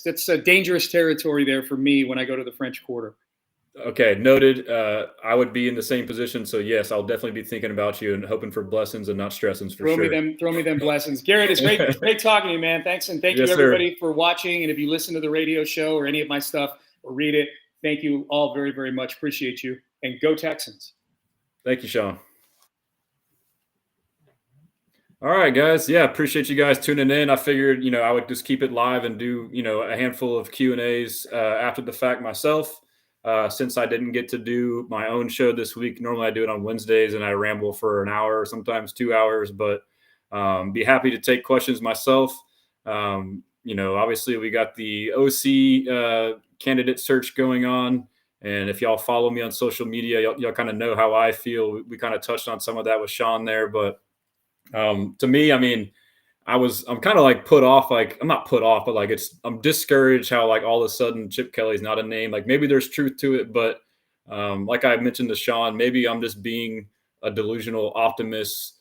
That's a dangerous territory there for me when I go to the French Quarter. Okay, noted. I would be in the same position. So yes, I'll definitely be thinking about you and hoping for blessings and not stressings for sure. Throw me them blessings. Garrett, it's great talking to you, man. Thanks. And thank you Yes, everybody sir. for watching. And if you listen to the radio show or any of my stuff or read it, thank you all very, very much. Appreciate you. And go Texans. Thank you, Sean. All right, guys. Yeah, appreciate you guys tuning in. I figured, I would just keep it live and do, a handful of Q&As after the fact myself. Since I didn't get to do my own show this week, normally I do it on Wednesdays and I ramble for an hour, sometimes 2 hours, but be happy to take questions myself. Obviously we got the OC candidate search going on. And if y'all follow me on social media, y'all kind of know how I feel. We kind of touched on some of that with Sean there, but to me, I mean, I'm kind of like put off. Like I'm not put off, but like I'm discouraged how like all of a sudden Chip Kelly's not a name. Like maybe there's truth to it, but like I mentioned to Sean, maybe I'm just being a delusional optimist,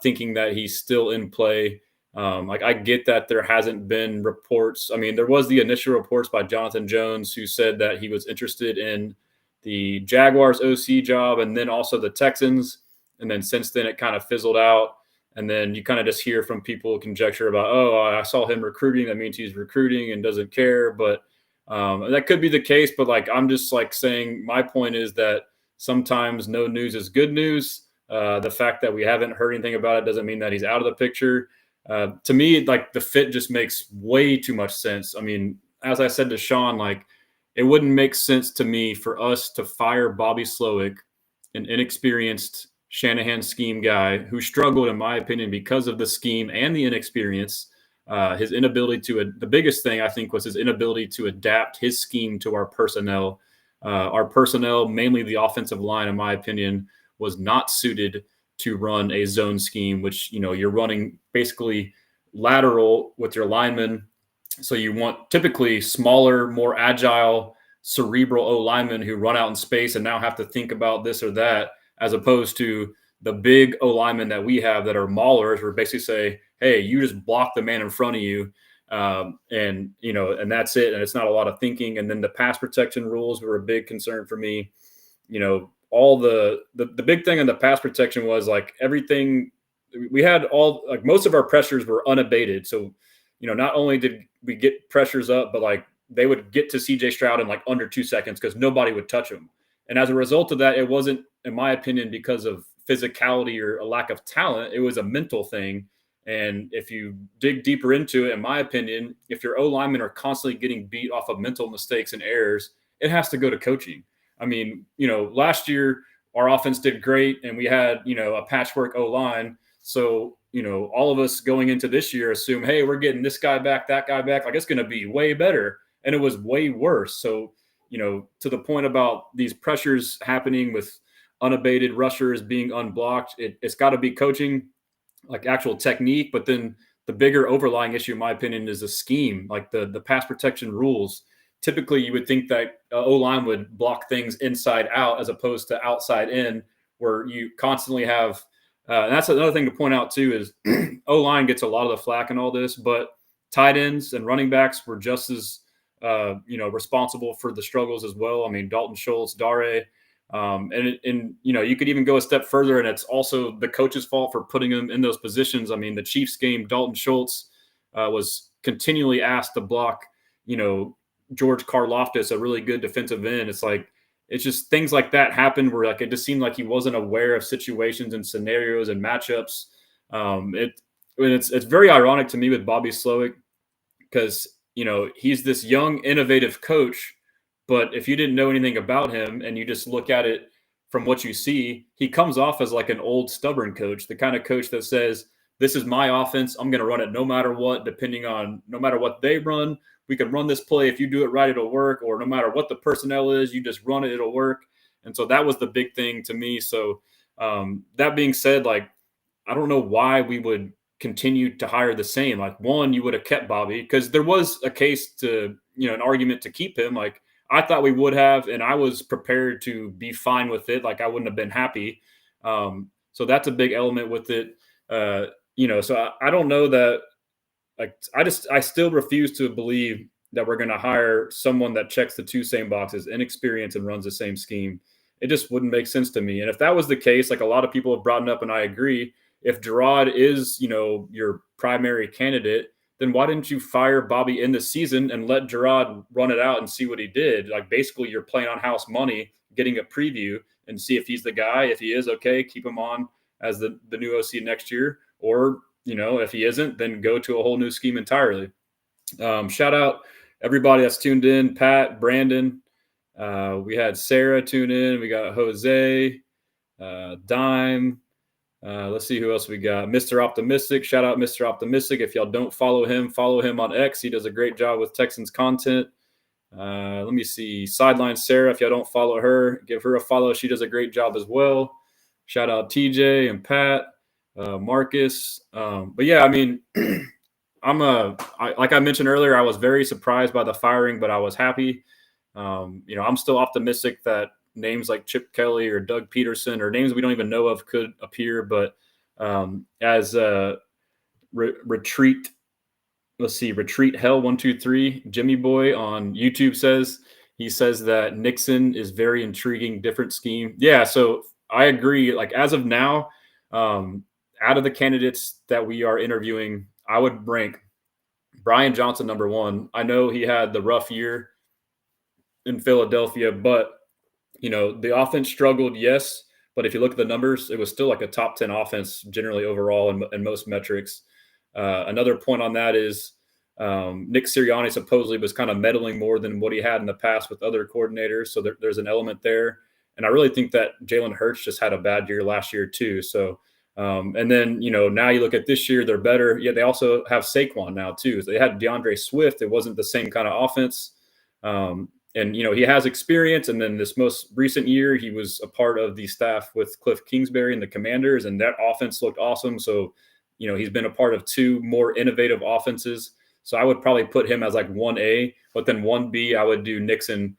thinking that he's still in play. Like I get that there hasn't been reports. I mean, there was the initial reports by Jonathan Jones who said that he was interested in the Jaguars OC job and then also the Texans. And then since then it kind of fizzled out. And then you kind of just hear from people conjecture about, oh, I saw him recruiting. That means he's recruiting and doesn't care. But that could be the case. But like, I'm just like saying, my point is that sometimes no news is good news. The fact that we haven't heard anything about it doesn't mean that he's out of the picture. To me, like the fit just makes way too much sense. I mean, as I said to Sean, like it wouldn't make sense to me for us to fire Bobby Slowick, an inexperienced Shanahan scheme guy who struggled, in my opinion, because of the scheme and the inexperience. His inability the biggest thing I think was his inability to adapt his scheme to our personnel. Our personnel, mainly the offensive line, in my opinion, was not suited to run a zone scheme, which, you're running basically lateral with your linemen. So you want typically smaller, more agile, cerebral O linemen who run out in space and now have to think about this or that, as opposed to the big O linemen that we have that are maulers, where basically say, hey, you just block the man in front of you. And that's it. And it's not a lot of thinking. And then the pass protection rules were a big concern for me. All the big thing in the pass protection was like everything we had, all like most of our pressures were unabated. So, not only did we get pressures up, but like they would get to CJ Stroud in like under 2 seconds because nobody would touch him. And as a result of that, it wasn't, in my opinion, because of physicality or a lack of talent. It was a mental thing. And if you dig deeper into it, in my opinion, if your O linemen are constantly getting beat off of mental mistakes and errors, it has to go to coaching. I mean, last year our offense did great and we had, a patchwork O line. So, all of us going into this year assume, hey, we're getting this guy back, that guy back. Like it's going to be way better. And it was way worse. So, to the point about these pressures happening with unabated rushers being unblocked, it's got to be coaching, like actual technique. But then the bigger overlying issue, in my opinion, is the scheme, like the pass protection rules. Typically, you would think that O-line would block things inside out as opposed to outside in, where you constantly have and that's another thing to point out too is O-line gets a lot of the flack in all this, but tight ends and running backs were just as responsible for the struggles as well. I mean, Dalton Schultz, Dare, and you could even go a step further, and it's also the coach's fault for putting them in those positions. I mean, the Chiefs game, Dalton Schultz was continually asked to block, George Karlaftis, a really good defensive end. It's just things like that happened where like it just seemed like he wasn't aware of situations and scenarios and matchups. It's very ironic to me with Bobby Slowick because he's this young, innovative coach, but if you didn't know anything about him and you just look at it from what you see, he comes off as like an old, stubborn coach, the kind of coach that says, "This is my offense. I'm going to run it no matter what, no matter what they run. We can run this play. If you do it right, it'll work. Or no matter what the personnel is, you just run it, it'll work." And so that was the big thing to me. So that being said, like, I don't know why we would continue to hire the same. Like, one, you would have kept Bobby because there was a case to, an argument to keep him. Like, I thought we would have, and I was prepared to be fine with it. Like, I wouldn't have been happy. So that's a big element with it. So I don't know that. Like, I still refuse to believe that we're going to hire someone that checks the two same boxes, inexperienced and runs the same scheme. It just wouldn't make sense to me. And if that was the case, like a lot of people have brought up, and I agree, if Gerard is, your primary candidate, then why didn't you fire Bobby in the season and let Gerard run it out and see what he did? Like basically you're playing on house money, getting a preview and see if he's the guy. If he is, okay, keep him on as the new OC next year. Or, if he isn't, then go to a whole new scheme entirely. Shout out everybody that's tuned in, Pat, Brandon. We had Sarah tune in. We got Jose, Dime. Let's see who else we got. Mr. Optimistic. Shout out Mr. Optimistic. If y'all don't follow him on X. He does a great job with Texans content. Let me see. Sideline Sarah. If y'all don't follow her, give her a follow. She does a great job as well. Shout out TJ and Pat, Marcus. But yeah, I mean, like I mentioned earlier, I was very surprised by the firing, but I was happy. I'm still optimistic that names like Chip Kelly or Doug Peterson or names we don't even know of could appear. But as Retreat Hell 123 Jimmy Boy on YouTube says that Nixon is very intriguing, different scheme. Yeah, so I agree. Like as of now, out of the candidates that we are interviewing, I would rank Brian Johnson number one. I know he had the rough year in Philadelphia, but the offense struggled, yes. But if you look at the numbers, it was still like a top 10 offense generally overall in most metrics. Another point on that is Nick Sirianni supposedly was kind of meddling more than what he had in the past with other coordinators. So there's an element there. And I really think that Jalen Hurts just had a bad year last year too. So, and then, now you look at this year, they're better. Yeah, they also have Saquon now too. So they had DeAndre Swift. It wasn't the same kind of offense. And, he has experience. And then this most recent year, he was a part of the staff with Cliff Kingsbury and the Commanders, and that offense looked awesome. So, he's been a part of two more innovative offenses. So I would probably put him as like 1A, but then 1B, I would do Nixon,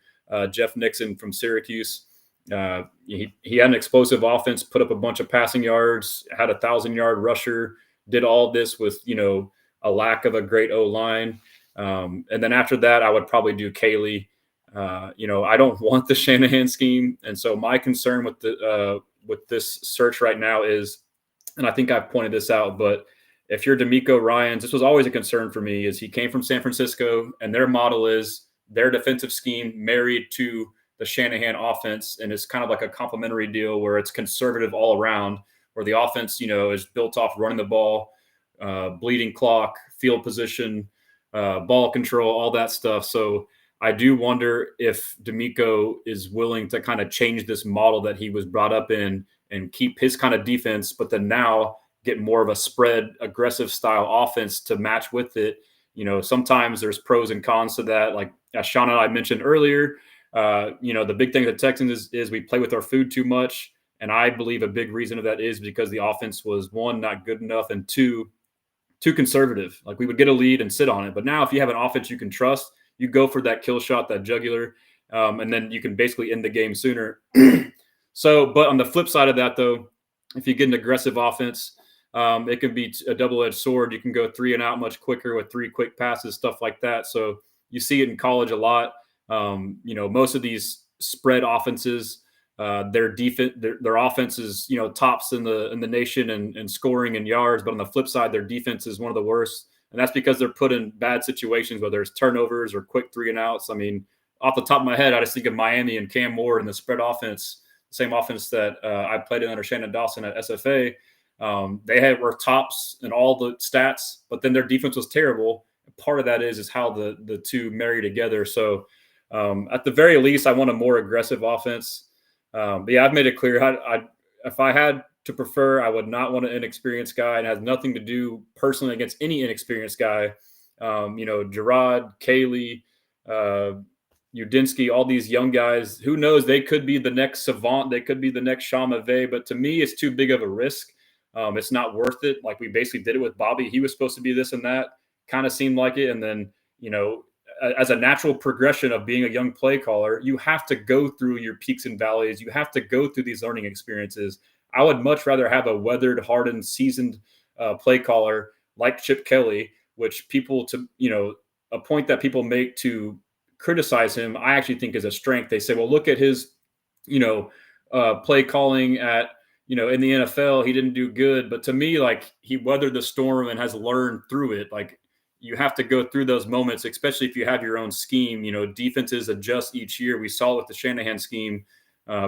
Jeff Nixon from Syracuse. He had an explosive offense, put up a bunch of passing yards, had 1,000-yard rusher, did all this with, a lack of a great O-line. And then after that, I would probably do Kaylee. I don't want the Shanahan scheme. And so my concern with this search right now is, and I think I've pointed this out, but if you're DeMeco Ryans, this was always a concern for me, is he came from San Francisco and their model is their defensive scheme married to the Shanahan offense. And it's kind of like a complementary deal where it's conservative all around, where the offense, is built off running the ball, bleeding clock, field position, ball control, all that stuff. So I do wonder if DeMeco is willing to kind of change this model that he was brought up in and keep his kind of defense, but then now get more of a spread, aggressive style offense to match with it. Sometimes there's pros and cons to that. Like as Sean and I mentioned earlier, the big thing that Texans is we play with our food too much. And I believe a big reason of that is because the offense was, one, not good enough, and two, too conservative. Like we would get a lead and sit on it. But now if you have an offense you can trust, you go for that kill shot, that jugular, and then you can basically end the game sooner. So, but on the flip side of that, though, if you get an aggressive offense, it can be a double-edged sword. You can go 3 and out much quicker with 3 quick passes, stuff like that. So you see it in college a lot. Most of these spread offenses, their offense is, tops in the nation and scoring and yards. But on the flip side, their defense is one of the worst. And that's because they're put in bad situations, whether it's turnovers or quick 3 and outs. I mean, off the top of my head, I just think of Miami and Cam Moore and the spread offense, same offense that I played in under Shannon Dawson at SFA. They were tops in all the stats, but then their defense was terrible. Part of that is how the two marry together. So at the very least, I want a more aggressive offense. But yeah, I've made it clear. If I had to prefer, I would not want an inexperienced guy, and it has nothing to do personally against any inexperienced guy. Gerard, Kaylee, Udinsky, all these young guys, who knows, they could be the next Savant. They could be the next Sean McVay, but to me, it's too big of a risk. It's not worth it. Like we basically did it with Bobby. He was supposed to be this and that, kind of seemed like it. And then, as a natural progression of being a young play caller, you have to go through your peaks and valleys. You have to go through these learning experiences. I would much rather have a weathered, hardened, seasoned play caller like Chip Kelly, which people a point that people make to criticize him, I actually think is a strength. They say, well, look at his, play calling at, in the NFL, he didn't do good. But to me, like, he weathered the storm and has learned through it. Like, you have to go through those moments, especially if you have your own scheme. Defenses adjust each year. We saw with the Shanahan scheme,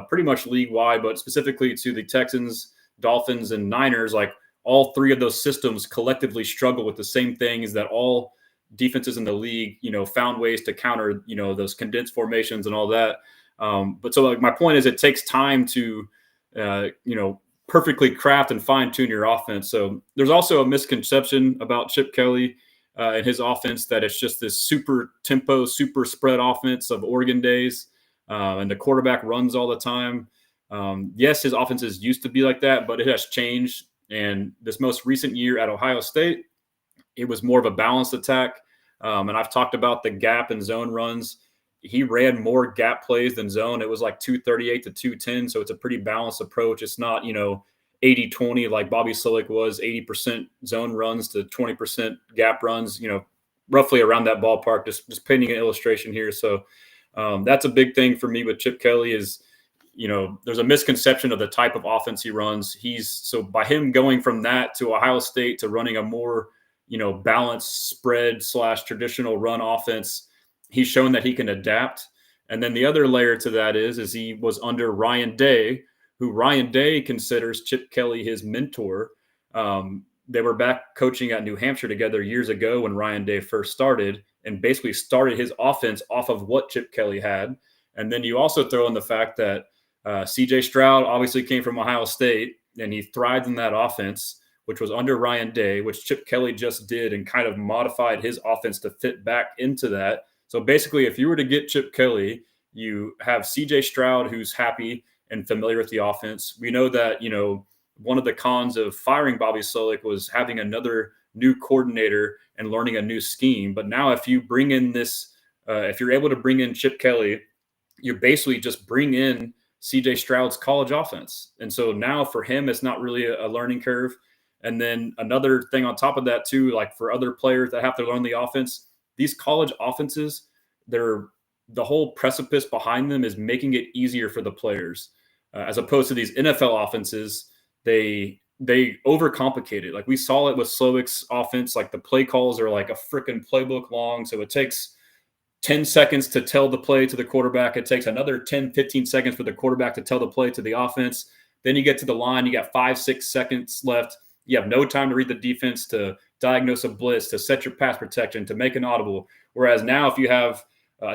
pretty much league wide, but specifically to the Texans, Dolphins, and Niners. Like, all three of those systems collectively struggle with the same things that all defenses in the league, found ways to counter, those condensed formations and all that. But so, like, my point is, it takes time to, perfectly craft and fine tune your offense. So there's also a misconception about Chip Kelly and his offense, that it's just this super tempo, super spread offense of Oregon days, and the quarterback runs all the time. Yes, his offenses used to be like that, but it has changed. And this most recent year at Ohio State, it was more of a balanced attack. And I've talked about the gap and zone runs. He ran more gap plays than zone. It was like 238 to 210. So it's a pretty balanced approach. It's not, 80-20 like Bobby Slick was, 80% zone runs to 20% gap runs, roughly around that ballpark, just painting an illustration here. So that's a big thing for me with Chip Kelly is, there's a misconception of the type of offense he runs. So by him going from that to Ohio State to running a more, balanced spread / traditional run offense, he's shown that he can adapt. And then the other layer to that is he was under Ryan Day, who Ryan Day considers Chip Kelly his mentor. They were back coaching at New Hampshire together years ago when Ryan Day first started, and basically started his offense off of what Chip Kelly had. And then you also throw in the fact that CJ Stroud obviously came from Ohio State, and he thrived in that offense, which was under Ryan Day, which Chip Kelly just did and kind of modified his offense to fit back into that. So basically, if you were to get Chip Kelly, you have CJ Stroud, who's happy and familiar with the offense. We know that, one of the cons of firing Bobby Slick was having another new coordinator and learning a new scheme. But now if you bring in if you're able to bring in Chip Kelly, you basically just bring in CJ Stroud's college offense. And so now for him, it's not really a learning curve. And then another thing on top of that too, like for other players that have to learn the offense, these college offenses, the whole precipice behind them is making it easier for the players, as opposed to these NFL offenses. They overcomplicate it. Like we saw it with Slowick's offense. Like the play calls are like a freaking playbook long. So it takes 10 seconds to tell the play to the quarterback. It takes another 10, 15 seconds for the quarterback to tell the play to the offense. Then you get to the line, you got 5-6 seconds left. You have no time to read the defense, to diagnose a blitz, to set your pass protection, to make an audible. Whereas now if you have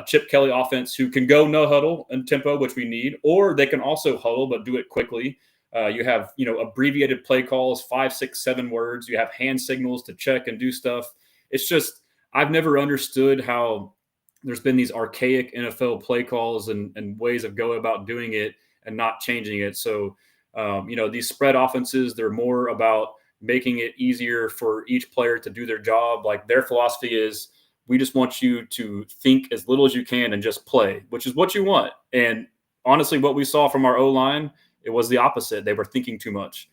Chip Kelly offense who can go no huddle and tempo, which we need, or they can also huddle but do it quickly. You have, abbreviated play calls, 5, 6, 7 words. You have hand signals to check and do stuff. It's just, I've never understood how there's been these archaic NFL play calls and ways of going about doing it and not changing it. So, these spread offenses, they're more about making it easier for each player to do their job. Like their philosophy is, we just want you to think as little as you can and just play, which is what you want. And honestly, what we saw from our O-line, it was the opposite. They were thinking too much.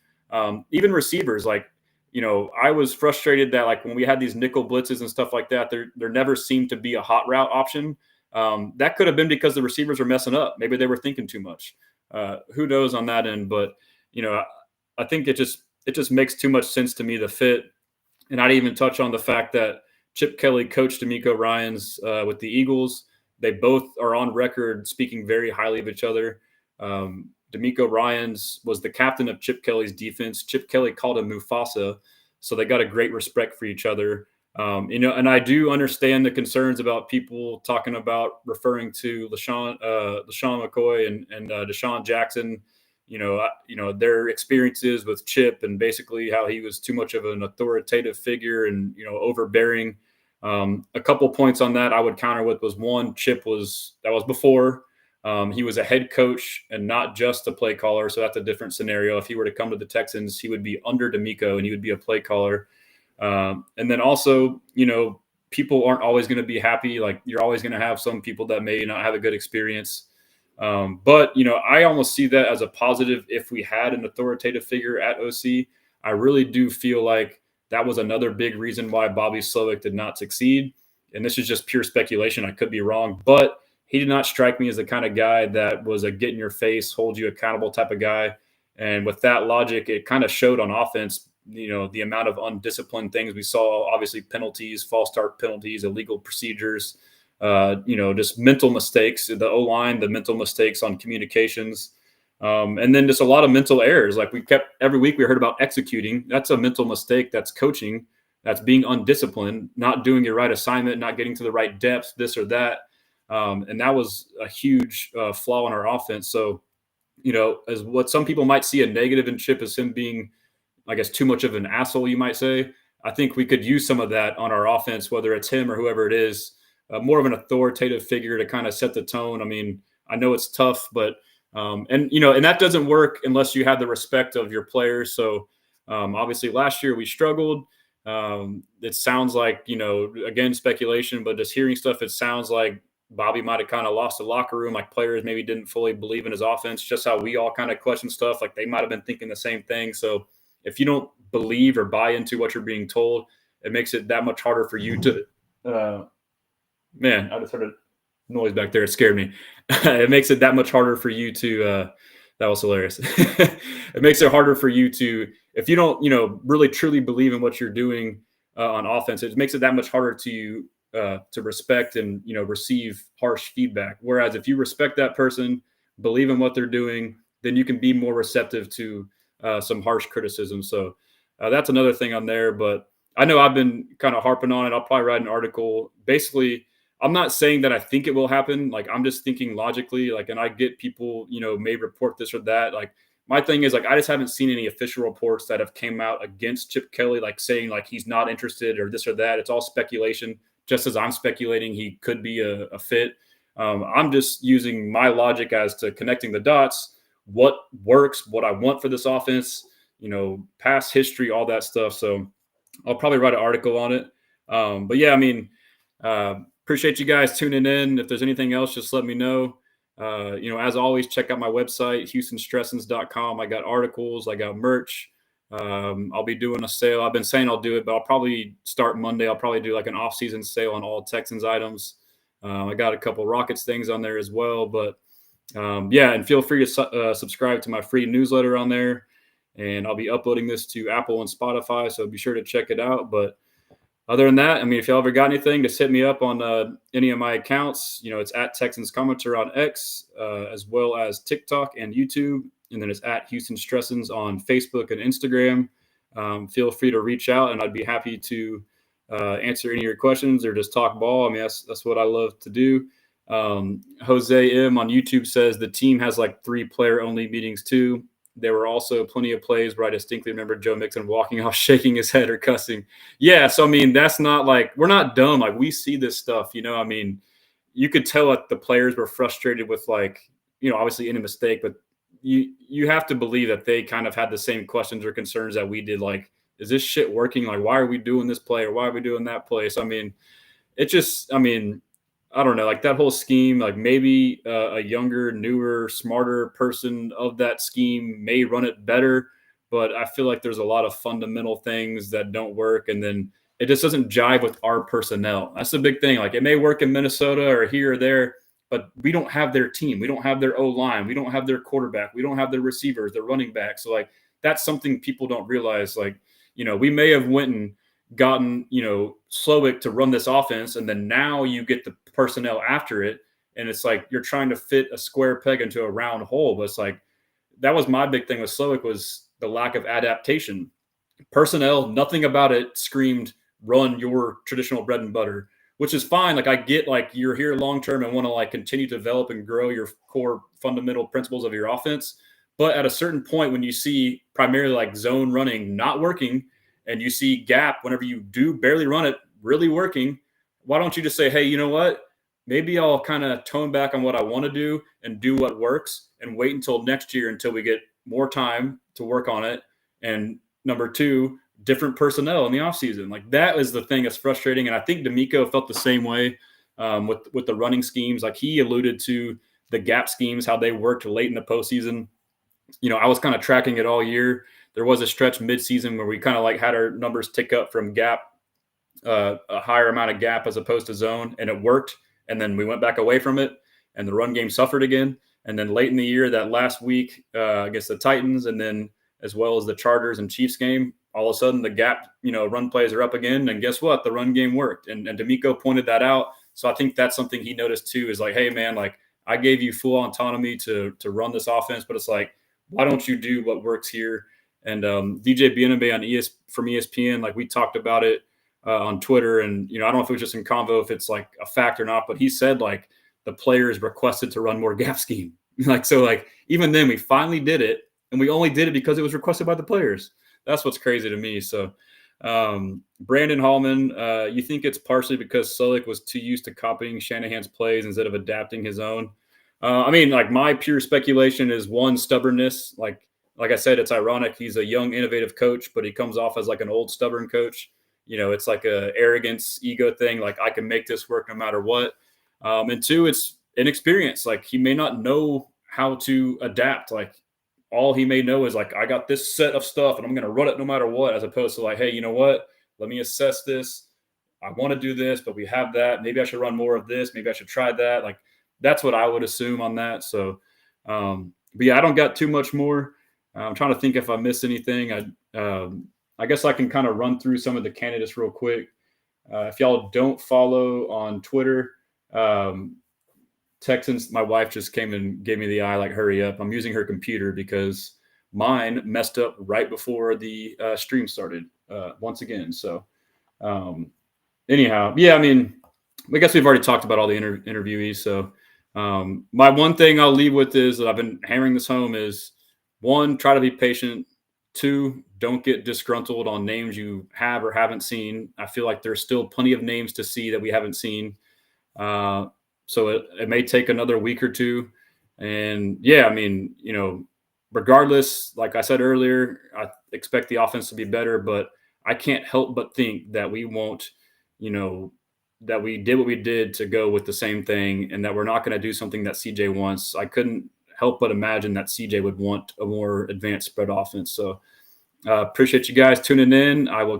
Even receivers, like, I was frustrated that like when we had these nickel blitzes and stuff like that, there never seemed to be a hot route option. That could have been because the receivers were messing up. Maybe they were thinking too much. Who knows on that end? But, I think it just makes too much sense to me, the fit. And I'd even touch on the fact that Chip Kelly coached DeMeco Ryans with the Eagles. They both are on record speaking very highly of each other. DeMeco Ryans was the captain of Chip Kelly's defense. Chip Kelly called him Mufasa. So they got a great respect for each other. And I do understand the concerns about people talking about referring to LaShawn McCoy and Deshaun Jackson, their experiences with Chip and basically how he was too much of an authoritative figure and, overbearing. A couple points on that I would counter with was one, that was before he was a head coach and not just a play caller. So that's a different scenario. If he were to come to the Texans, he would be under DeMeco and he would be a play caller. And then also, people aren't always going to be happy. Like you're always going to have some people that may not have a good experience. But I almost see that as a positive. If we had an authoritative figure at OC, I really do feel like that was another big reason why Bobby Slowick did not succeed. and this is just pure speculation, I could be wrong, but he did not strike me as the kind of guy that was a get in your face, hold you accountable type of guy. And with that logic, it kind of showed on offense, the amount of undisciplined things we saw, obviously penalties, false start penalties, illegal procedures, just mental mistakes, the O-line, the mental mistakes on communications. And then just a lot of mental errors. Like every week we heard about executing. That's a mental mistake. That's coaching. That's being undisciplined, not doing your right assignment, not getting to the right depth, this or that. And that was a huge flaw in our offense. So, as what some people might see a negative in Chip as him being, I guess, too much of an asshole, you might say. I think we could use some of that on our offense, whether it's him or whoever it is, more of an authoritative figure to kind of set the tone. I mean, I know it's tough, but and that doesn't work unless you have the respect of your players. So obviously last year we struggled. It sounds like, again, speculation, but just hearing stuff, it sounds like Bobby might have kind of lost the locker room. Like players maybe didn't fully believe in his offense, just how we all kind of question stuff. Like they might have been thinking the same thing. So if you don't believe or buy into what you're being told, it makes it that much harder for you to, man, I just heard a noise back there. It scared me. It makes it that much harder for you to, that was hilarious. It makes it harder for you to, if you don't, really truly believe in what you're doing on offense, it makes it that much harder to respect and, receive harsh feedback. Whereas if you respect that person, believe in what they're doing, then you can be more receptive to some harsh criticism. So that's another thing on there. But I know I've been kind of harping on it. I'll probably write an article. Basically, I'm not saying that I think it will happen. Like I'm just thinking logically, and I get people, may report this or that. Like my thing is I just haven't seen any official reports that have came out against Chip Kelly, saying he's not interested or this or that. It's all speculation. Just as I'm speculating he could be a fit. I'm just using my logic as to connecting the dots, what works, what I want for this offense, past history, all that stuff. So I'll probably write an article on it. But yeah, I mean, appreciate you guys tuning in. If there's anything else, just let me know. As always, check out my website, houstonstressens.com. I got articles, I got merch. I'll be doing a sale. I've been saying I'll do it, but I'll probably start Monday. I'll probably do an off-season sale on all Texans items. I got a couple Rockets things on there as well. But and feel free to subscribe to my free newsletter on there. And I'll be uploading this to Apple and Spotify, so be sure to check it out. But other than that, I mean, if y'all ever got anything, just hit me up on any of my accounts. It's at Texans Commenter on X, as well as TikTok and YouTube. And then it's at Houston Stressens on Facebook and Instagram. Feel free to reach out, and I'd be happy to answer any of your questions or just talk ball. I mean, that's what I love to do. Jose M on YouTube says the team has 3 player-only meetings too. There were also plenty of plays where I distinctly remember Joe Mixon walking off, shaking his head or cussing. Yeah, so I mean, that's not we're not dumb. We see this stuff, I mean, you could tell the players were frustrated with obviously any mistake, but you have to believe that they kind of had the same questions or concerns that we did. Is this shit working? Why are we doing this play or why are we doing that play? So, I mean, I don't know, that whole scheme, maybe a younger, newer, smarter person of that scheme may run it better, but I feel there's a lot of fundamental things that don't work. And then it just doesn't jive with our personnel. That's the big thing. It may work in Minnesota or here or there, but we don't have their team. We don't have their O-line. We don't have their quarterback. We don't have their receivers, their running back. So that's something people don't realize. We may have went and gotten, Slowick to run this offense, and then now you get the personnel after it, and it's you're trying to fit a square peg into a round hole. But it's that was my big thing with Slowick, was the lack of adaptation. Personnel, nothing about it screamed run your traditional bread and butter, which is fine. I get you're here long term and want to continue to develop and grow your core fundamental principles of your offense. But at a certain point, when you see primarily zone running not working, and you see gap whenever you do barely run it really working, why don't you just say, hey, you know what? Maybe I'll kind of tone back on what I want to do and do what works and wait until next year until we get more time to work on it. And number 2, different personnel in the offseason. That is the thing that's frustrating. And I think D'Amico felt the same way with the running schemes. He alluded to the gap schemes, how they worked late in the postseason. I was kind of tracking it all year. There was a stretch midseason where we kind of had our numbers tick up from gap a higher amount of gap as opposed to zone, and it worked. And then we went back away from it, and the run game suffered again. And then late in the year, that last week against the Titans, and then as well as the Chargers and Chiefs game, all of a sudden the gap, run plays are up again. And guess what? The run game worked. And D'Amico pointed that out. So I think that's something he noticed too, is like, hey, man, like I gave you full autonomy to run this offense, but it's like, why don't you do what works here? And DJ Bieneme from ESPN, like we talked about it on Twitter. And, I don't know if it was just in convo, if it's like a fact or not, but he said like the players requested to run more gap scheme. So even then we finally did it, and we only did it because it was requested by the players. That's what's crazy to me. So Brandon Hallman, you think it's partially because Sullick was too used to copying Shanahan's plays instead of adapting his own? My pure speculation is one, stubbornness. Like I said, it's ironic. He's a young, innovative coach, but he comes off as like an old, stubborn coach. It's like a arrogance, ego thing. Like I can make this work no matter what. And two, it's inexperience. Like he may not know how to adapt. Like all he may know is like, I got this set of stuff and I'm going to run it no matter what, as opposed to like, hey, you know what? Let me assess this. I want to do this, but we have that. Maybe I should run more of this. Maybe I should try that. Like that's what I would assume on that. So, but yeah, I don't got too much more. I'm trying to think if I missed anything. I guess I can kind of run through some of the candidates real quick. If y'all don't follow on Twitter, Texans, my wife just came and gave me the eye, like, hurry up. I'm using her computer because mine messed up right before the stream started once again. So anyhow, yeah, I guess we've already talked about all the interviewees. So my one thing I'll leave with is that I've been hammering this home is, one, try to be patient. Two, don't get disgruntled on names you have or haven't seen. I feel like there's still plenty of names to see that we haven't seen. So it may take another week or two. And yeah, regardless, like I said earlier, I expect the offense to be better, but I can't help but think that we won't, that we did what we did to go with the same thing, and that we're not going to do something that CJ wants. I couldn't help but imagine that CJ would want a more advanced spread offense. So appreciate you guys tuning in. I will